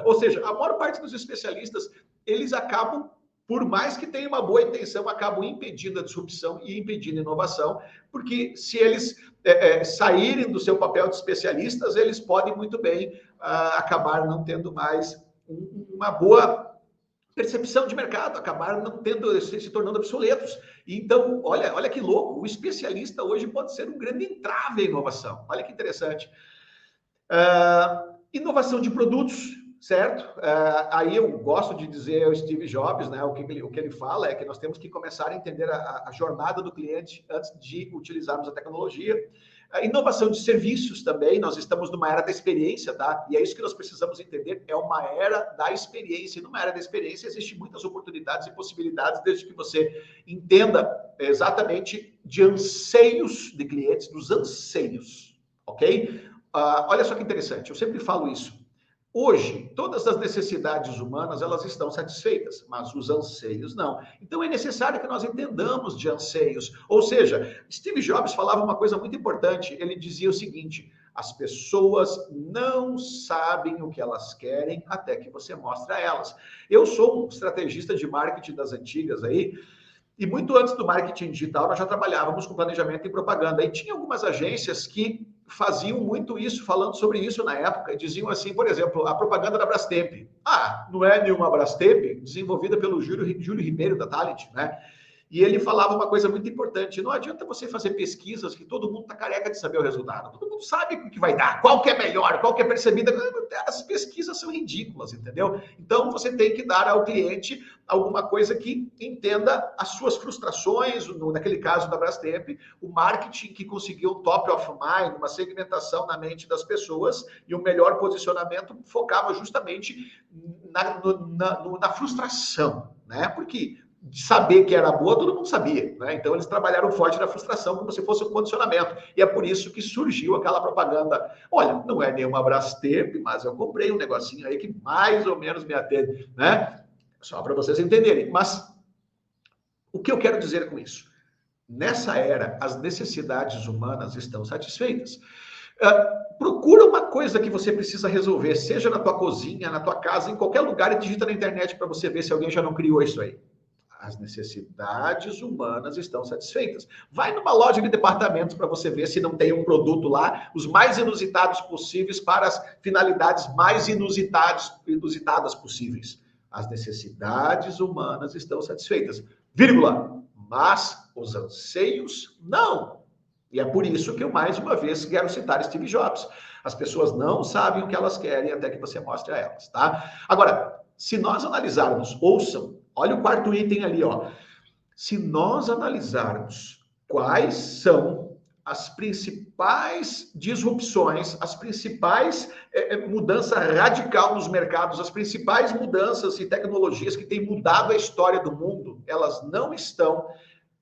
S1: Ou seja, a maior parte dos especialistas, eles acabam, por mais que tenham uma boa intenção, acabam impedindo a disrupção e impedindo a inovação, porque se eles saírem do seu papel de especialistas, eles podem muito bem acabar não tendo mais uma boa percepção de mercado, acabar não tendo, se tornando obsoletos. Então, olha que louco, o especialista hoje pode ser um grande entrave à inovação. Olha que interessante. Inovação de produtos, certo? Aí eu gosto de dizer o Steve Jobs, né? O que ele fala é que nós temos que começar a entender a jornada do cliente antes de utilizarmos a tecnologia. A inovação de serviços também, nós estamos numa era da experiência, tá? E é isso que nós precisamos entender, é uma era da experiência. E numa era da experiência existem muitas oportunidades e possibilidades, desde que você entenda exatamente de anseios de clientes, dos anseios, ok? Olha só que interessante, eu sempre falo isso. Hoje, todas as necessidades humanas, elas estão satisfeitas, mas os anseios não. Então é necessário que nós entendamos de anseios. Ou seja, Steve Jobs falava uma coisa muito importante. Ele dizia o seguinte: as pessoas não sabem o que elas querem até que você mostre a elas. Eu sou um estrategista de marketing das antigas aí, e muito antes do marketing digital, nós já trabalhávamos com planejamento e propaganda. E tinha algumas agências que faziam muito isso, falando sobre isso na época, e diziam assim, por exemplo, a propaganda da Brastemp. Ah, não é nenhuma Brastemp, desenvolvida pelo Júlio Ribeiro da Talent, né? E ele falava uma coisa muito importante: não adianta você fazer pesquisas que todo mundo está careca de saber o resultado. Todo mundo sabe o que vai dar, qual que é melhor, qual que é percebida. As pesquisas são ridículas, entendeu? Então você tem que dar ao cliente alguma coisa que entenda as suas frustrações, naquele caso da Brastemp, o marketing que conseguiu o top of mind, uma segmentação na mente das pessoas e um melhor posicionamento focava justamente na frustração, né? Porque de saber que era boa, todo mundo sabia, né? Então eles trabalharam forte na frustração como se fosse um condicionamento. E é por isso que surgiu aquela propaganda. Olha, não é nenhuma Brastemp, mas eu comprei um negocinho aí que mais ou menos me atende, né? Só para vocês entenderem. Mas o que eu quero dizer com isso? Nessa era, as necessidades humanas estão satisfeitas. Procura uma coisa que você precisa resolver, seja na tua cozinha, na tua casa, em qualquer lugar, e digita na internet para você ver se alguém já não criou isso aí. As necessidades humanas estão satisfeitas. Vai numa loja de departamentos para você ver se não tem um produto lá, os mais inusitados possíveis para as finalidades mais inusitadas possíveis. As necessidades humanas estão satisfeitas, vírgula, mas os anseios não. E é por isso que eu, mais uma vez, quero citar Steve Jobs. As pessoas não sabem o que elas querem até que você mostre a elas, tá? Agora, se nós analisarmos, ouçam, olha o quarto item ali, ó. Se nós analisarmos quais são as principais disrupções, as principais mudança radical nos mercados, as principais mudanças e tecnologias que têm mudado a história do mundo, elas não estão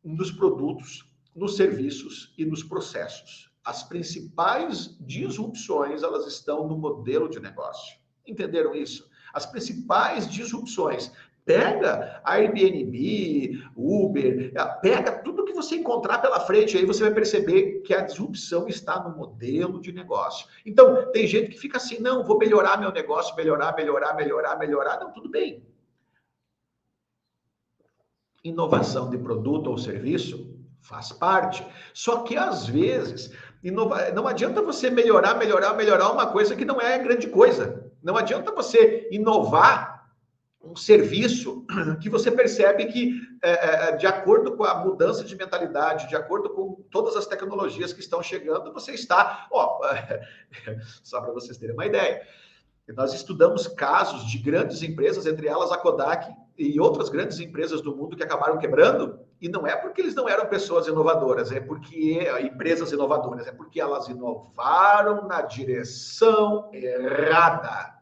S1: nos produtos, nos serviços e nos processos. As principais disrupções, elas estão no modelo de negócio. Entenderam isso? As principais disrupções. Pega Airbnb, Uber, pega tudo que você encontrar pela frente, aí você vai perceber que a disrupção está no modelo de negócio. Então, tem gente que fica assim, não, vou melhorar meu negócio, melhorar. Não, tudo bem. Inovação de produto ou serviço faz parte. Só que, às vezes, não adianta você melhorar uma coisa que não é grande coisa. Não adianta você inovar um serviço que você percebe que, de acordo com a mudança de mentalidade, de acordo com todas as tecnologias que estão chegando, você está... só para vocês terem uma ideia. Nós estudamos casos de grandes empresas, entre elas a Kodak e outras grandes empresas do mundo que acabaram quebrando, e não é porque eles não eram pessoas inovadoras, é porque empresas inovadoras, é porque elas inovaram na direção errada.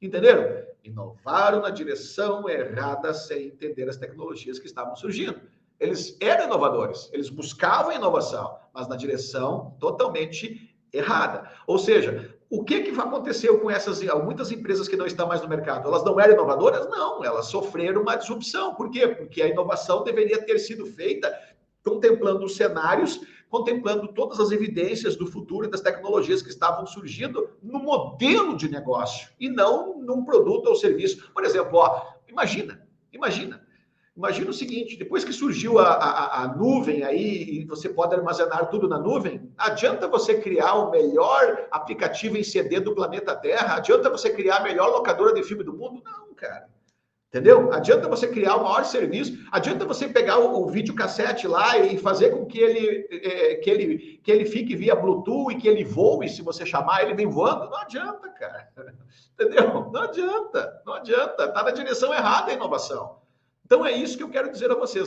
S1: Entenderam? Inovaram na direção errada sem entender as tecnologias que estavam surgindo. Eles eram inovadores, eles buscavam inovação, mas na direção totalmente errada. Ou seja, o que aconteceu com muitas empresas que não estão mais no mercado? Elas não eram inovadoras? Não, elas sofreram uma disrupção. Por quê? Porque a inovação deveria ter sido feita contemplando os cenários, contemplando todas as evidências do futuro e das tecnologias que estavam surgindo no modelo de negócio e não num produto ou serviço. Por exemplo, imagina o seguinte: depois que surgiu a nuvem aí e você pode armazenar tudo na nuvem, adianta você criar o melhor aplicativo em CD do planeta Terra? Adianta você criar a melhor locadora de filme do mundo? Não, cara. Entendeu? Adianta você criar o maior serviço, adianta você pegar o videocassete lá e fazer com que ele fique via Bluetooth e que ele voe, se você chamar, ele vem voando. Não adianta, cara. Entendeu? Não adianta. Está na direção errada a inovação. Então é isso que eu quero dizer a vocês.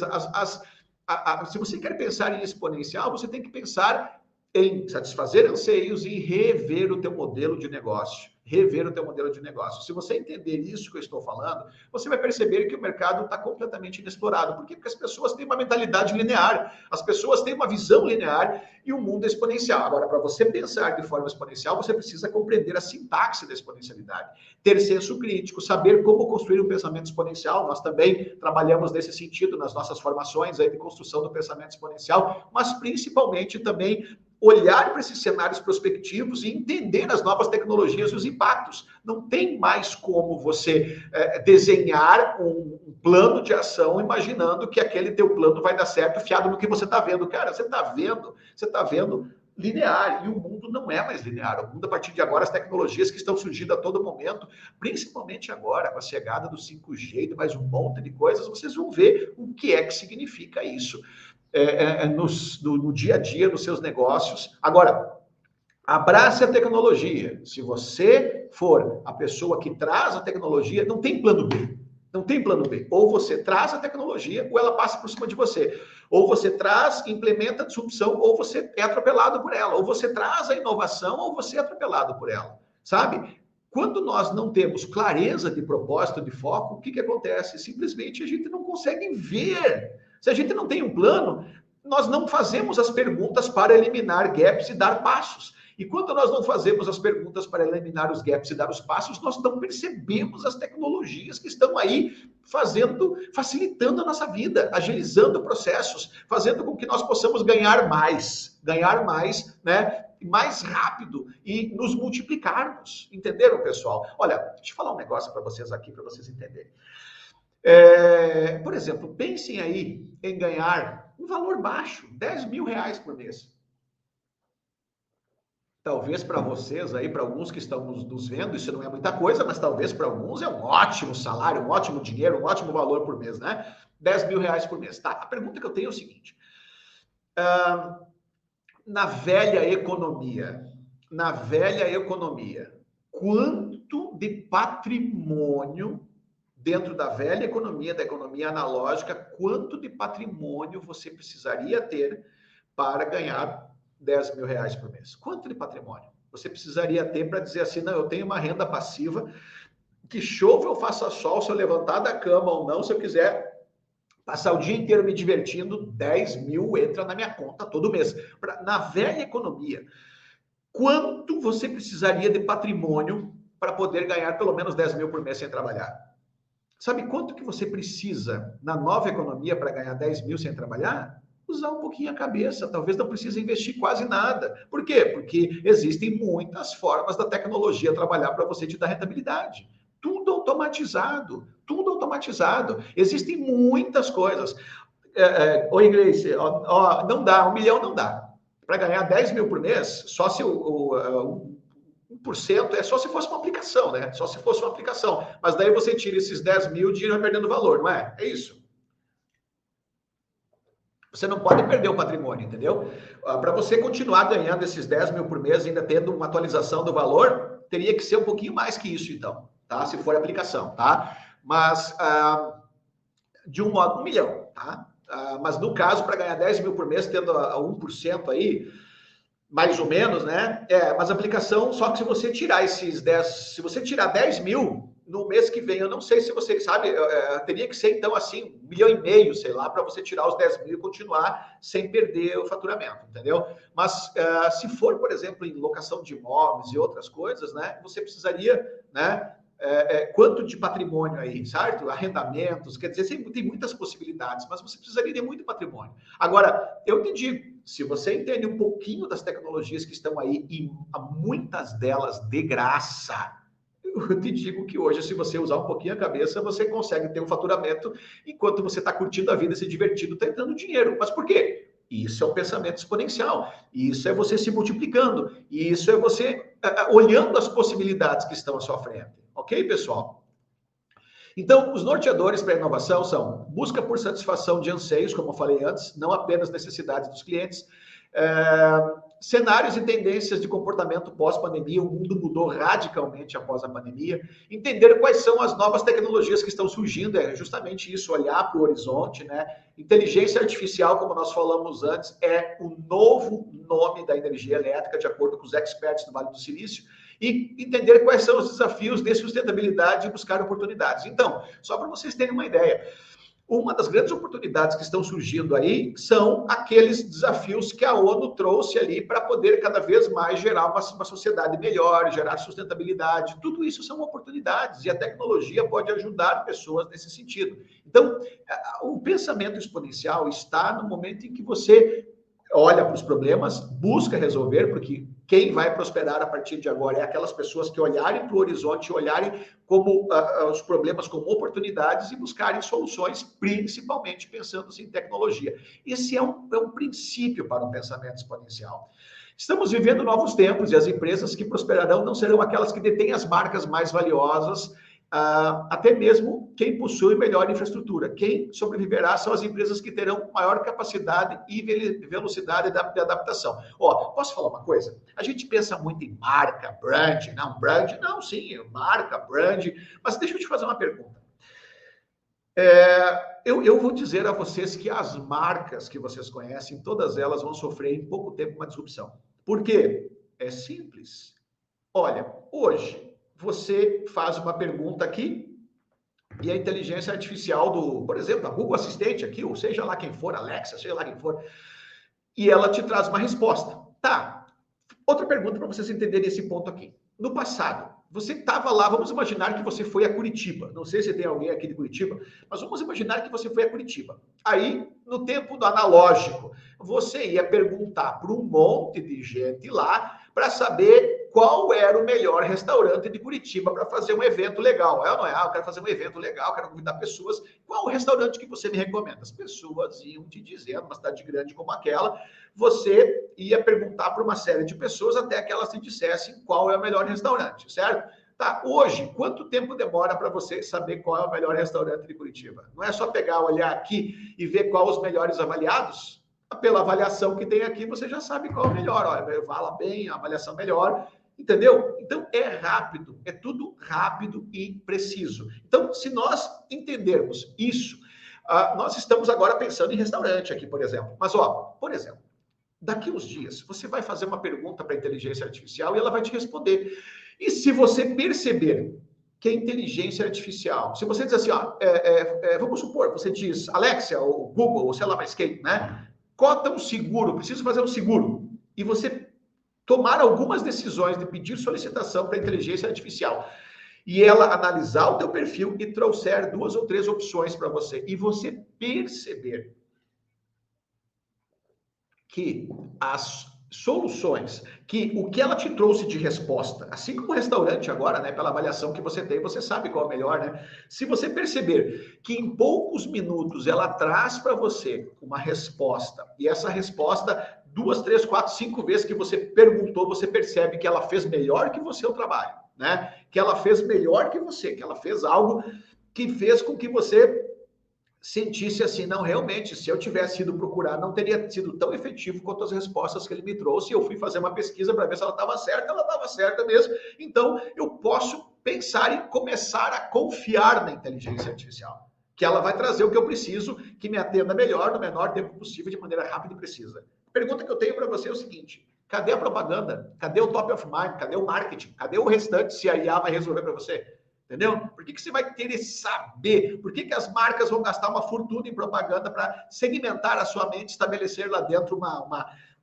S1: Se você quer pensar em exponencial, você tem que pensar em satisfazer anseios e rever o teu modelo de negócio. Rever o teu modelo de negócio. Se você entender isso que eu estou falando, você vai perceber que o mercado está completamente inexplorado. Por quê? Porque as pessoas têm uma mentalidade linear, as pessoas têm uma visão linear e o mundo é exponencial. Agora, para você pensar de forma exponencial, você precisa compreender a sintaxe da exponencialidade, ter senso crítico, saber como construir um pensamento exponencial. Nós também trabalhamos nesse sentido nas nossas formações aí de construção do pensamento exponencial, mas principalmente também olhar para esses cenários prospectivos e entender as novas tecnologias e os impactos. Não tem mais como você desenhar um plano de ação imaginando que aquele teu plano vai dar certo fiado no que você está vendo. Cara, você está vendo linear, e o mundo não é mais linear. O mundo, a partir de agora, as tecnologias que estão surgindo a todo momento, principalmente agora, com a chegada do 5G e mais um monte de coisas, vocês vão ver o que é que significa isso. No dia a dia, nos seus negócios. Agora, abrace a tecnologia. Se você for a pessoa que traz a tecnologia, não tem plano B. Não tem plano B. Ou você traz a tecnologia, ou ela passa por cima de você. Ou você traz, implementa a disrupção, ou você é atropelado por ela. Ou você traz a inovação, ou você é atropelado por ela. Sabe? Quando nós não temos clareza de propósito, de foco, o que acontece? Simplesmente a gente não consegue ver. Se a gente não tem um plano, nós não fazemos as perguntas para eliminar gaps e dar passos. E quando nós não fazemos as perguntas para eliminar os gaps e dar os passos, nós não percebemos as tecnologias que estão aí facilitando a nossa vida, agilizando processos, fazendo com que nós possamos ganhar mais, né? Mais rápido e nos multiplicarmos. Entenderam, pessoal? Olha, deixa eu falar um negócio para vocês aqui, para vocês entenderem. Por exemplo, pensem aí em ganhar um valor baixo, 10 mil reais por mês. Talvez para vocês aí, para alguns que estão nos vendo, isso não é muita coisa, mas talvez para alguns é um ótimo salário, um ótimo dinheiro, um ótimo valor por mês, né? 10 mil reais por mês. Tá, a pergunta que eu tenho é o seguinte. Na velha economia, quanto de patrimônio dentro da velha economia, da economia analógica, quanto de patrimônio você precisaria ter para ganhar 10 mil reais por mês? Quanto de patrimônio você precisaria ter para dizer assim, não, eu tenho uma renda passiva, que chova ou faça sol, se eu levantar da cama ou não, se eu quiser passar o dia inteiro me divertindo, 10 mil entra na minha conta todo mês. Na velha economia, quanto você precisaria de patrimônio para poder ganhar pelo menos 10 mil por mês sem trabalhar? Sabe quanto que você precisa na nova economia para ganhar 10 mil sem trabalhar? Usar um pouquinho a cabeça, talvez não precise investir quase nada. Por quê? Porque existem muitas formas da tecnologia trabalhar para você te dar rentabilidade. Tudo automatizado. Existem muitas coisas. Oi, Grace, não dá, 1 milhão não dá. Para ganhar 10 mil por mês, só se o 1% é só se fosse uma aplicação, né? Só se fosse uma aplicação. Mas daí você tira esses 10 mil, o dinheiro vai perdendo valor, não é? É isso. Você não pode perder o patrimônio, entendeu? Para você continuar ganhando esses 10 mil por mês, ainda tendo uma atualização do valor, teria que ser um pouquinho mais que isso, então, tá? Se for aplicação, tá? Mas, de um modo, 1 milhão, tá? Mas no caso, para ganhar 10 mil por mês, tendo a 1% aí, mais ou menos, né? Mas aplicação, só que se você tirar esses 10, se você tirar 10 mil no mês que vem, eu não sei se você sabe, teria que ser então assim, 1,5 milhão, sei lá, para você tirar os 10 mil e continuar sem perder o faturamento, entendeu? Mas se for, por exemplo, em locação de imóveis e outras coisas, né? Você precisaria, né? Quanto de patrimônio aí, certo? Arrendamentos, quer dizer, tem muitas possibilidades, mas você precisaria de muito patrimônio. Agora, eu te digo, se você entende um pouquinho das tecnologias que estão aí, e muitas delas de graça, eu te digo que hoje, se você usar um pouquinho a cabeça, você consegue ter um faturamento enquanto você está curtindo a vida, se divertindo, está entrando dinheiro. Mas por quê? Isso é um pensamento exponencial. Isso é você se multiplicando. Isso é você olhando as possibilidades que estão à sua frente. Ok, pessoal? Então, os norteadores para a inovação são busca por satisfação de anseios, como eu falei antes, não apenas necessidades dos clientes. cenários e tendências de comportamento pós-pandemia. O mundo mudou radicalmente após a pandemia. Entender quais são as novas tecnologias que estão surgindo, é justamente isso, olhar para o horizonte, né? Inteligência artificial, como nós falamos antes, é o novo nome da energia elétrica, de acordo com os experts do Vale do Silício, e entender quais são os desafios de sustentabilidade e buscar oportunidades. Então, só para vocês terem uma ideia, uma das grandes oportunidades que estão surgindo aí são aqueles desafios que a ONU trouxe ali para poder cada vez mais gerar uma sociedade melhor, gerar sustentabilidade. Tudo isso são oportunidades e a tecnologia pode ajudar pessoas nesse sentido. Então, o pensamento exponencial está no momento em que você olha para os problemas, busca resolver, porque quem vai prosperar a partir de agora é aquelas pessoas que olharem para o horizonte, olharem como os problemas como oportunidades e buscarem soluções, principalmente pensando em tecnologia. Esse é um princípio para um pensamento exponencial. Estamos vivendo novos tempos e as empresas que prosperarão não serão aquelas que detêm as marcas mais valiosas, até mesmo quem possui melhor infraestrutura. Quem sobreviverá são as empresas que terão maior capacidade e velocidade de adaptação. Posso falar uma coisa? A gente pensa muito em marca, brand, sim, marca, brand, mas deixa eu te fazer uma pergunta. Eu vou dizer a vocês que as marcas que vocês conhecem, todas elas vão sofrer em pouco tempo uma disrupção. Por quê? É simples. Olha, hoje você faz uma pergunta aqui e a inteligência artificial por exemplo, a Google Assistente aqui, ou seja lá quem for, Alexa, seja lá quem for, e ela te traz uma resposta. Tá. Outra pergunta para vocês entenderem esse ponto aqui. No passado, você estava lá, vamos imaginar que você foi a Curitiba. Não sei se tem alguém aqui de Curitiba, mas vamos imaginar que você foi a Curitiba. Aí, no tempo do analógico, você ia perguntar para um monte de gente lá para saber qual era o melhor restaurante de Curitiba para fazer um evento legal. Não é? Eu quero fazer um evento legal, quero convidar pessoas. Qual o restaurante que você me recomenda? As pessoas iam te dizendo, uma cidade grande como aquela, você ia perguntar para uma série de pessoas até que elas te dissessem qual é o melhor restaurante, certo? Tá, hoje, quanto tempo demora para você saber qual é o melhor restaurante de Curitiba? Não é só pegar, olhar aqui e ver qual os melhores avaliados? Pela avaliação que tem aqui, você já sabe qual é o melhor. Olha, fala bem, a avaliação melhor, entendeu? Então, é rápido, é tudo rápido e preciso. Então, se nós entendermos isso, nós estamos agora pensando em restaurante aqui, por exemplo. Mas, por exemplo, daqui uns dias, você vai fazer uma pergunta para a inteligência artificial e ela vai te responder. E se você perceber que a inteligência artificial, se você diz assim, vamos supor, você diz, Alexa, ou Google, ou sei lá mais quem, né? Cota um seguro, preciso fazer um seguro. E você tomar algumas decisões de pedir solicitação para a inteligência artificial. E ela analisar o teu perfil e trouxer 2 ou 3 opções para você. E você perceber que as soluções, que o que ela te trouxe de resposta, assim como o restaurante agora, né, pela avaliação que você tem, você sabe qual é o melhor, né? Se você perceber que em poucos minutos ela traz para você uma resposta, e essa resposta, 2, 3, 4, 5 vezes que você perguntou, você percebe que ela fez melhor que você o trabalho, né? Que ela fez melhor que você, que ela fez algo que fez com que você sentisse assim, não, realmente, se eu tivesse ido procurar, não teria sido tão efetivo quanto as respostas que ele me trouxe. Eu fui fazer uma pesquisa para ver se ela estava certa mesmo. Então, eu posso pensar em começar a confiar na inteligência artificial, que ela vai trazer o que eu preciso, que me atenda melhor, no menor tempo possível, de maneira rápida e precisa. A pergunta que eu tenho para você é o seguinte: cadê a propaganda? Cadê o top of mind? Cadê o marketing? Cadê o restante se a IA vai resolver para você? Entendeu? Por que você vai querer saber? Por que as marcas vão gastar uma fortuna em propaganda para segmentar a sua mente, estabelecer lá dentro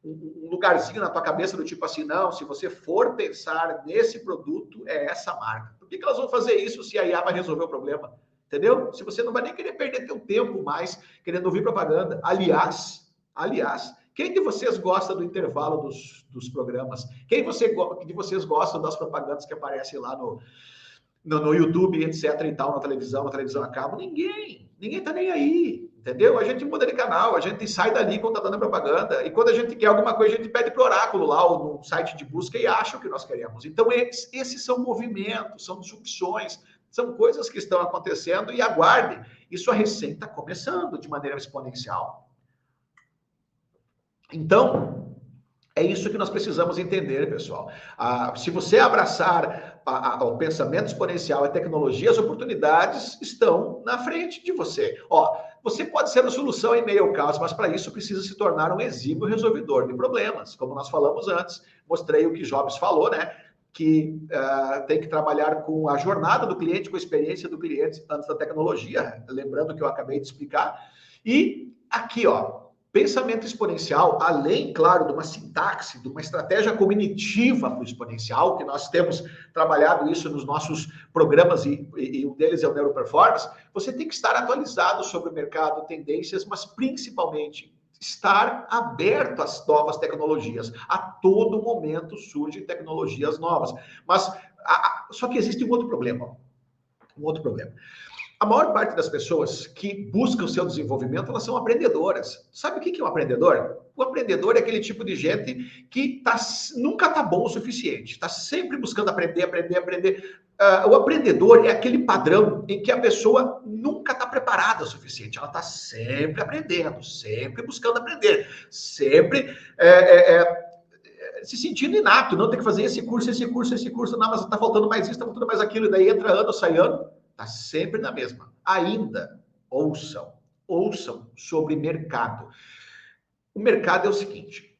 S1: um lugarzinho na tua cabeça do tipo assim, não, se você for pensar nesse produto, é essa marca. Por que elas vão fazer isso se a IA vai resolver o problema? Entendeu? Se você não vai nem querer perder teu tempo mais querendo ouvir propaganda. Aliás, quem de vocês gosta do intervalo dos programas? Quem de vocês gosta das propagandas que aparecem lá no YouTube, etc e tal, na televisão a cabo? Ninguém tá nem aí, entendeu? A gente muda de canal, a gente sai dali quando tá dando propaganda, e quando a gente quer alguma coisa, a gente pede pro oráculo lá, ou no site de busca, e acha o que nós queremos. Então, esses são movimentos, são disrupções, são coisas que estão acontecendo, e aguardem, isso a recém está começando de maneira exponencial. Então, É isso que nós precisamos entender, pessoal. Se você abraçar o pensamento exponencial, a tecnologia, as oportunidades estão na frente de você. Ó, você pode ser a solução em meio ao caos, mas para isso precisa se tornar um exímio resolvedor de problemas. Como nós falamos antes, mostrei o que Jobs falou, né? Que tem que trabalhar com a jornada do cliente, com a experiência do cliente antes da tecnologia. Lembrando que eu acabei de explicar. E aqui, ó. Pensamento exponencial, além, claro, de uma sintaxe, de uma estratégia cognitiva para o exponencial, que nós temos trabalhado isso nos nossos programas, e um deles é o Neuroperformance, você tem que estar atualizado sobre o mercado, tendências, mas principalmente estar aberto às novas tecnologias. A todo momento surgem tecnologias novas. Mas só que existe um outro problema. Um outro problema. A maior parte das pessoas que buscam o seu desenvolvimento, elas são apreendedoras. Sabe o que é um aprendedor? O aprendedor é aquele tipo de gente que nunca está bom o suficiente. Está sempre buscando aprender. O aprendedor é aquele padrão em que a pessoa nunca está preparada o suficiente. Ela está sempre aprendendo, sempre buscando aprender, sempre se sentindo inato. Não tem que fazer esse curso, não, mas está faltando mais isso, está faltando mais aquilo. E daí entra ano, sai ano. Está sempre na mesma. Ainda, ouçam sobre mercado. O mercado é o seguinte,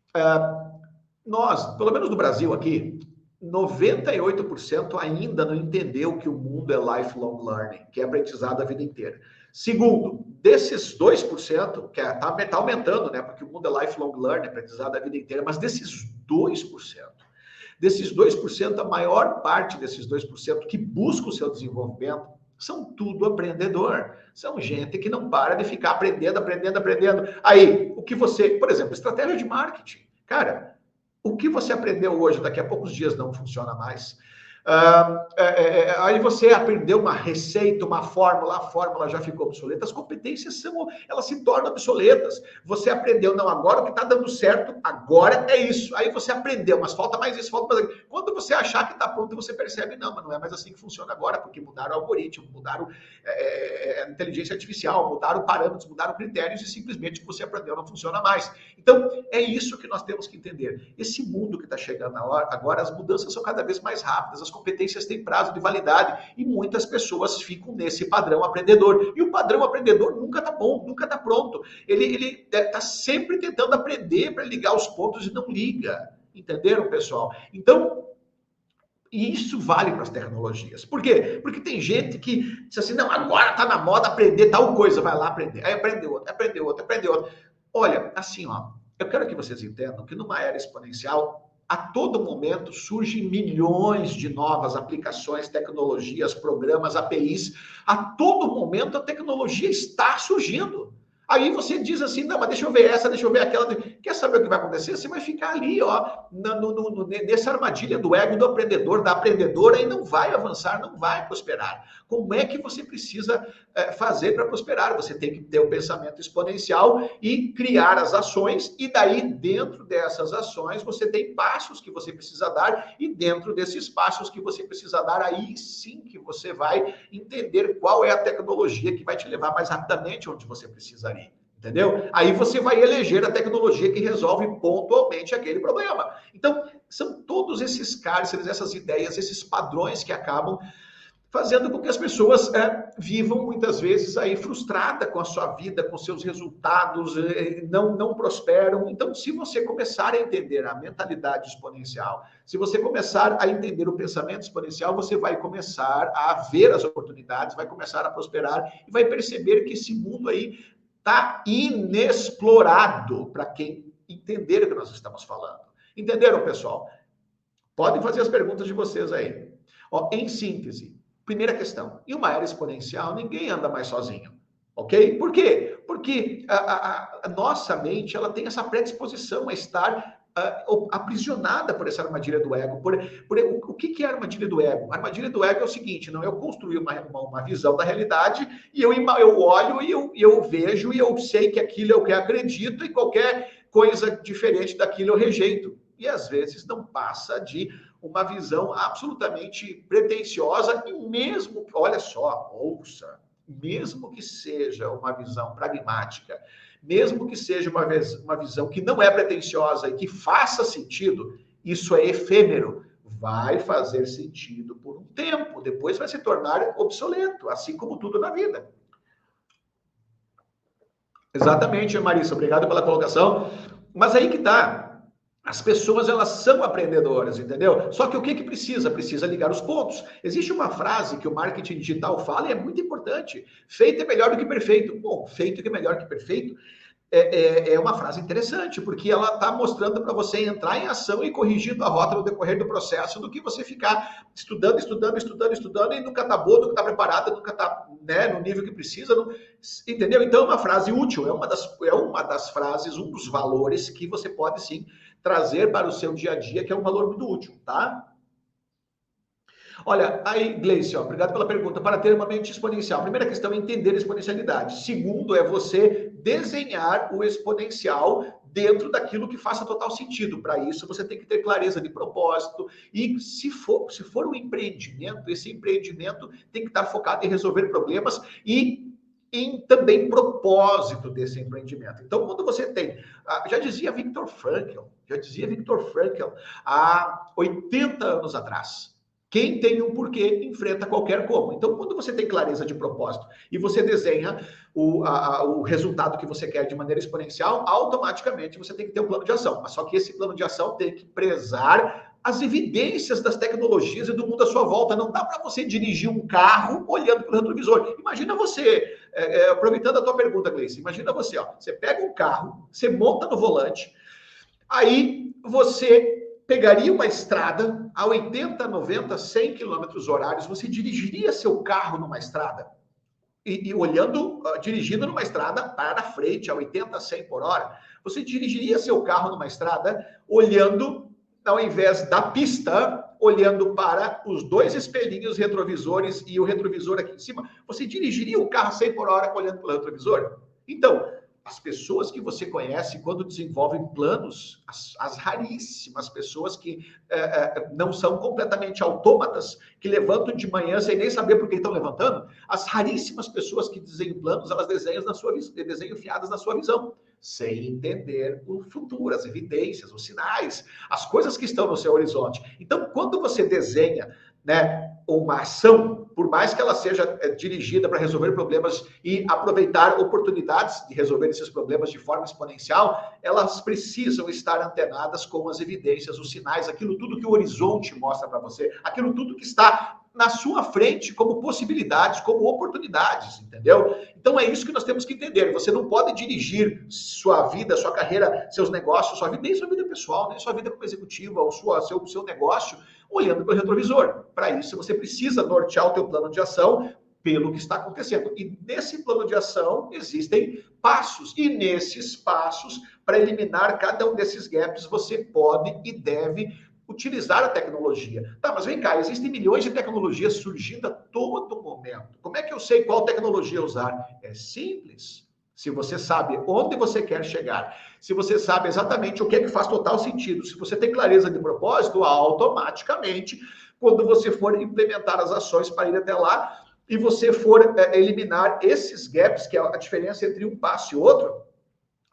S1: nós, pelo menos no Brasil aqui, 98% ainda não entendeu que o mundo é lifelong learning, que é aprendizado a vida inteira. Segundo, desses 2%, que está aumentando, né? Porque o mundo é lifelong learning, aprendizado a vida inteira, mas desses 2%, a maior parte desses 2% que busca o seu desenvolvimento são tudo aprendedor. São gente que não para de ficar aprendendo. Aí, o que você... Por exemplo, estratégia de marketing. Cara, o que você aprendeu hoje, daqui a poucos dias não funciona mais. Aí você aprendeu uma receita, uma fórmula, a fórmula já ficou obsoleta. As competências elas se tornam obsoletas. Você aprendeu, não, agora o que está dando certo, agora é isso. Aí você aprendeu, mas falta mais isso, falta mais aquilo. Quando você achar que está pronto, você percebe, não, mas não é mais assim que funciona agora, porque mudaram o algoritmo, mudaram a inteligência artificial, mudaram parâmetros, mudaram critérios, e simplesmente o que você aprendeu não funciona mais. Então, é isso que nós temos que entender. Esse mundo que está chegando agora, as mudanças são cada vez mais rápidas, as competências têm prazo de validade, e muitas pessoas ficam nesse padrão aprendedor. E o padrão aprendedor nunca está bom, nunca está pronto. Ele está sempre tentando aprender para ligar os pontos e não liga. Entenderam, pessoal? Então, e isso vale para as tecnologias. Por quê? Porque tem gente que diz assim, não, agora está na moda aprender tal coisa, vai lá aprender. Aí aprende outra. Olha, assim, ó, eu quero que vocês entendam que numa era exponencial, a todo momento surgem milhões de novas aplicações, tecnologias, programas, APIs. A todo momento a tecnologia está surgindo. Aí você diz assim, não, mas deixa eu ver essa, deixa eu ver aquela. Quer saber o que vai acontecer? Você vai ficar ali, ó, nessa armadilha do ego do aprendedor, da aprendedora, e não vai avançar, não vai prosperar. Como é que você precisa fazer para prosperar? Você tem que ter o pensamento exponencial e criar as ações, e daí, dentro dessas ações, você tem passos que você precisa dar, e dentro desses passos que você precisa dar, aí sim que você vai entender qual é a tecnologia que vai te levar mais rapidamente onde você precisaria. Entendeu? Aí você vai eleger a tecnologia que resolve pontualmente aquele problema. Então, são todos esses cárceres, essas ideias, esses padrões que acabam fazendo com que as pessoas vivam muitas vezes aí frustrada com a sua vida, com seus resultados, não prosperam. Então, se você começar a entender a mentalidade exponencial, se você começar a entender o pensamento exponencial, você vai começar a ver as oportunidades, vai começar a prosperar e vai perceber que esse mundo aí está inexplorado para quem entender o que nós estamos falando. Entenderam, pessoal? Podem fazer as perguntas de vocês aí. Ó, em síntese, primeira questão, em uma era exponencial, ninguém anda mais sozinho, ok? Por quê? Porque a nossa mente, ela tem essa predisposição a estar aprisionada por essa armadilha do ego. O que é a armadilha do ego? A armadilha do ego é o seguinte, não, eu construí uma visão da realidade e eu olho e eu vejo e eu sei que aquilo é o que eu acredito, e qualquer coisa diferente daquilo eu rejeito. E às vezes não passa de uma visão absolutamente pretensiosa, e mesmo, olha só, ouça, mesmo que seja uma visão pragmática, mesmo que seja uma visão que não é pretensiosa e que faça sentido, isso é efêmero. Vai fazer sentido por um tempo, depois vai se tornar obsoleto, assim como tudo na vida. Exatamente, Marissa, obrigado pela colocação. Mas aí que tá. As pessoas, elas são apreendedoras, entendeu? Só que o que que precisa? Precisa ligar os pontos. Existe uma frase que o marketing digital fala e é muito importante. Feito é melhor do que perfeito. Bom, feito é melhor que perfeito é uma frase interessante, porque ela está mostrando para você entrar em ação e corrigindo a rota no decorrer do processo, do que você ficar estudando e nunca está boa, nunca está preparada, nunca está, né, no nível que precisa, não, entendeu? Então é uma frase útil, é uma das frases, um dos valores que você pode sim trazer para o seu dia a dia, que é um valor muito útil, tá? Olha, aí, Gleice, obrigado pela pergunta. Para ter uma mente exponencial, a primeira questão é entender a exponencialidade. Segundo, é você desenhar o exponencial dentro daquilo que faça total sentido. Para isso, você tem que ter clareza de propósito. E se for um empreendimento, esse empreendimento tem que estar focado em resolver problemas e em também propósito desse empreendimento. Então, quando você tem, já dizia Viktor Frankl, há 80 anos atrás, quem tem um porquê enfrenta qualquer como. Então, quando você tem clareza de propósito e você desenha o resultado que você quer de maneira exponencial, automaticamente você tem que ter um plano de ação. Mas só que esse plano de ação tem que prezar as evidências das tecnologias e do mundo à sua volta. Não dá para você dirigir um carro olhando pelo retrovisor. Imagina você, aproveitando a tua pergunta, Gleice, imagina você, você pega um carro, você monta no volante, aí você pegaria uma estrada a 80, 90, 100 quilômetros horários, você dirigiria seu carro numa estrada e olhando, dirigindo numa estrada para frente a 80, 100 por hora. Você dirigiria seu carro numa estrada olhando, ao invés da pista, olhando para os dois espelhinhos retrovisores e o retrovisor aqui em cima. Você dirigiria o carro a 100 por hora olhando pelo retrovisor? Então, as pessoas que você conhece, quando desenvolvem planos, as raríssimas pessoas que não são completamente autômatas, que levantam de manhã sem nem saber por que estão levantando, as raríssimas pessoas que desenham planos, elas desenham fiadas na sua visão, sem entender o futuro, as evidências, os sinais, as coisas que estão no seu horizonte. Então, quando você desenha, né, uma ação, por mais que ela seja dirigida para resolver problemas e aproveitar oportunidades de resolver esses problemas de forma exponencial, elas precisam estar antenadas com as evidências, os sinais, aquilo tudo que o horizonte mostra para você, aquilo tudo que está na sua frente como possibilidades, como oportunidades, entendeu? Então é isso que nós temos que entender. Você não pode dirigir sua vida, sua carreira, seus negócios, sua vida, nem sua vida pessoal, nem sua vida como executiva, ou seu negócio, olhando pelo retrovisor. Para isso, você precisa nortear o teu plano de ação pelo que está acontecendo. E nesse plano de ação existem passos. E nesses passos, para eliminar cada um desses gaps, você pode e deve utilizar a tecnologia. Tá, mas vem cá, existem milhões de tecnologias surgindo a todo momento. Como é que eu sei qual tecnologia usar? É simples. Se você sabe onde você quer chegar, se você sabe exatamente o que é que faz total sentido, se você tem clareza de propósito, automaticamente, quando você for implementar as ações para ir até lá, e você for eliminar esses gaps, que é a diferença entre um passo e outro,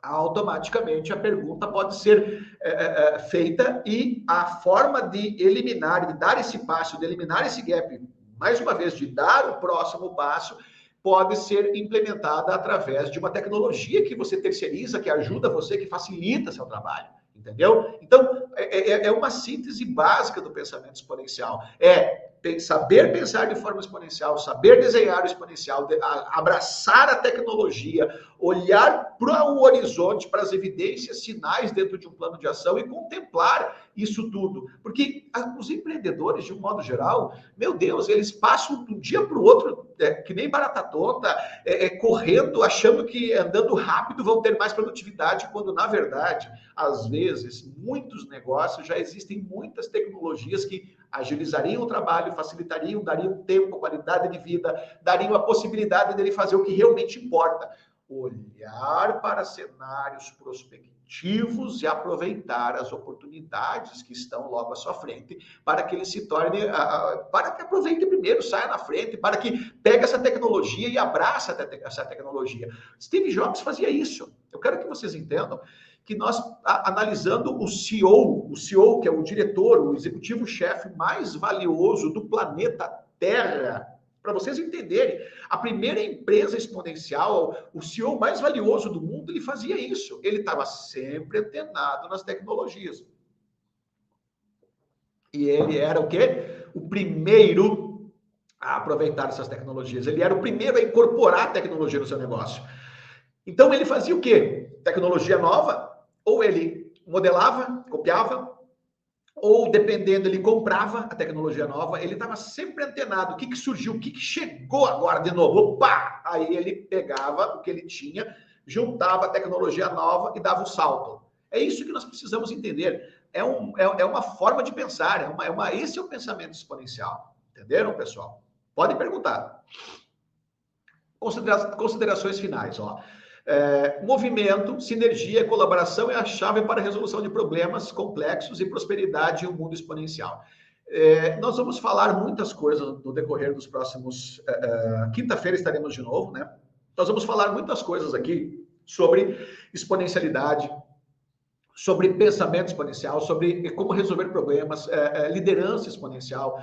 S1: automaticamente a pergunta pode ser feita e a forma de eliminar, de dar esse passo, de eliminar esse gap, mais uma vez, de dar o próximo passo, pode ser implementada através de uma tecnologia que você terceiriza, que ajuda você, que facilita seu trabalho, entendeu? Então, é uma síntese básica do pensamento exponencial. Saber pensar de forma exponencial, saber desenhar o exponencial, abraçar a tecnologia, olhar para o horizonte, para as evidências, sinais dentro de um plano de ação e contemplar isso tudo. Porque os empreendedores, de um modo geral, meu Deus, eles passam de um dia para o outro, que nem barata tonta, correndo, achando que andando rápido vão ter mais produtividade, quando, na verdade, às vezes, muitos negócios já existem muitas tecnologias que agilizariam o trabalho, facilitariam, dariam tempo, qualidade de vida, dariam a possibilidade dele fazer o que realmente importa. Olhar para cenários prospectivos executivos e aproveitar as oportunidades que estão logo à sua frente, para que ele se torne, para que aproveite primeiro, saia na frente, para que pegue essa tecnologia e abrace essa tecnologia. Steve Jobs fazia isso. Eu quero que vocês entendam que nós, analisando o CEO, que é o diretor, o executivo-chefe mais valioso do planeta Terra, para vocês entenderem, a primeira empresa exponencial, o CEO mais valioso do mundo, ele fazia isso. Ele estava sempre antenado nas tecnologias. E ele era o quê? O primeiro a aproveitar essas tecnologias. Ele era o primeiro a incorporar a tecnologia no seu negócio. Então, ele fazia o quê? Tecnologia nova, ou ele modelava, copiava, ou, dependendo, ele comprava a tecnologia nova, ele estava sempre antenado. O que surgiu? O que chegou agora de novo? Opa! Aí ele pegava o que ele tinha, juntava a tecnologia nova e dava o salto. É isso que nós precisamos entender. É uma forma de pensar, esse é o pensamento exponencial. Entenderam, pessoal? Podem perguntar. Considerações finais, ó. Movimento, sinergia e colaboração é a chave para a resolução de problemas complexos e prosperidade em um mundo exponencial. Nós vamos falar muitas coisas no decorrer dos próximos... quinta-feira estaremos de novo, né? Nós vamos falar muitas coisas aqui sobre exponencialidade, sobre pensamento exponencial, sobre como resolver problemas, liderança exponencial.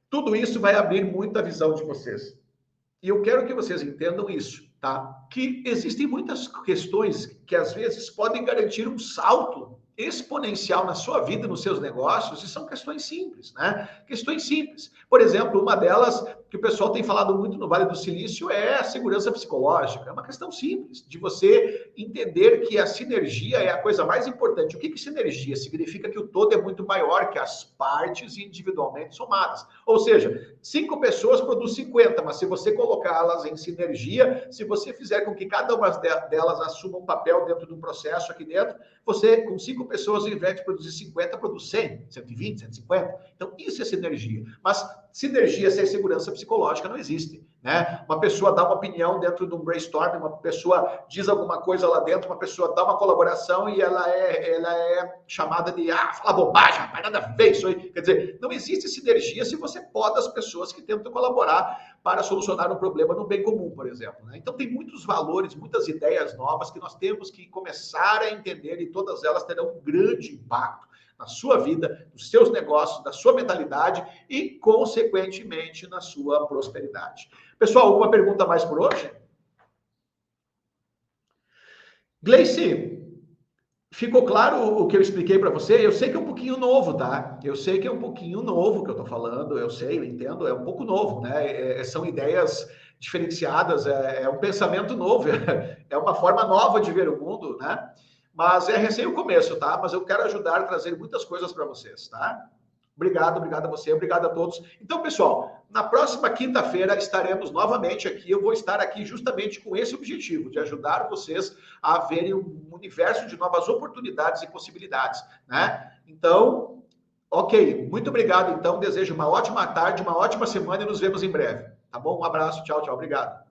S1: Tudo isso vai abrir muita visão de vocês. E eu quero que vocês entendam isso, tá? Que existem muitas questões que às vezes podem garantir um salto exponencial na sua vida, nos seus negócios, e são questões simples, né? Questões simples. Por exemplo, uma delas que o pessoal tem falado muito no Vale do Silício é a segurança psicológica. É uma questão simples de você entender que a sinergia é a coisa mais importante. O que sinergia? Significa que o todo é muito maior que as partes individualmente somadas. Ou seja, 5 pessoas produzem 50, mas se você colocá-las em sinergia, se você fizer com que cada uma delas assuma um papel dentro de um processo aqui dentro, você, com 5 pessoas, ao invés de produzir 50, produz 100, 120, 150. Então, isso é sinergia. Mas sinergia sem segurança psicológica não existe, né? Uma pessoa dá uma opinião dentro de um brainstorm, uma pessoa diz alguma coisa lá dentro, uma pessoa dá uma colaboração e ela é chamada de fala bobagem, rapaz, nada a ver isso aí. Quer dizer, não existe sinergia se você poda as pessoas que tentam colaborar para solucionar um problema no bem comum, por exemplo, né? Então, tem muitos valores, muitas ideias novas que nós temos que começar a entender, e todas elas terão um grande impacto na sua vida, nos seus negócios, na sua mentalidade e, consequentemente, na sua prosperidade. Pessoal, alguma pergunta mais por hoje? Gleice, ficou claro o que eu expliquei para você? Eu sei que é um pouquinho novo, tá? Eu sei que é um pouquinho novo que eu estou falando, eu sei, eu entendo, é um pouco novo, né? São ideias diferenciadas, é um pensamento novo, é uma forma nova de ver o mundo, né? Mas é recém o começo, tá? Mas eu quero ajudar a trazer muitas coisas para vocês, tá? Obrigado a você, obrigado a todos. Então, pessoal, na próxima quinta-feira estaremos novamente aqui. Eu vou estar aqui justamente com esse objetivo, de ajudar vocês a verem um universo de novas oportunidades e possibilidades, né? Então, ok, muito obrigado. Então, desejo uma ótima tarde, uma ótima semana e nos vemos em breve. Tá bom? Um abraço, tchau, tchau, obrigado.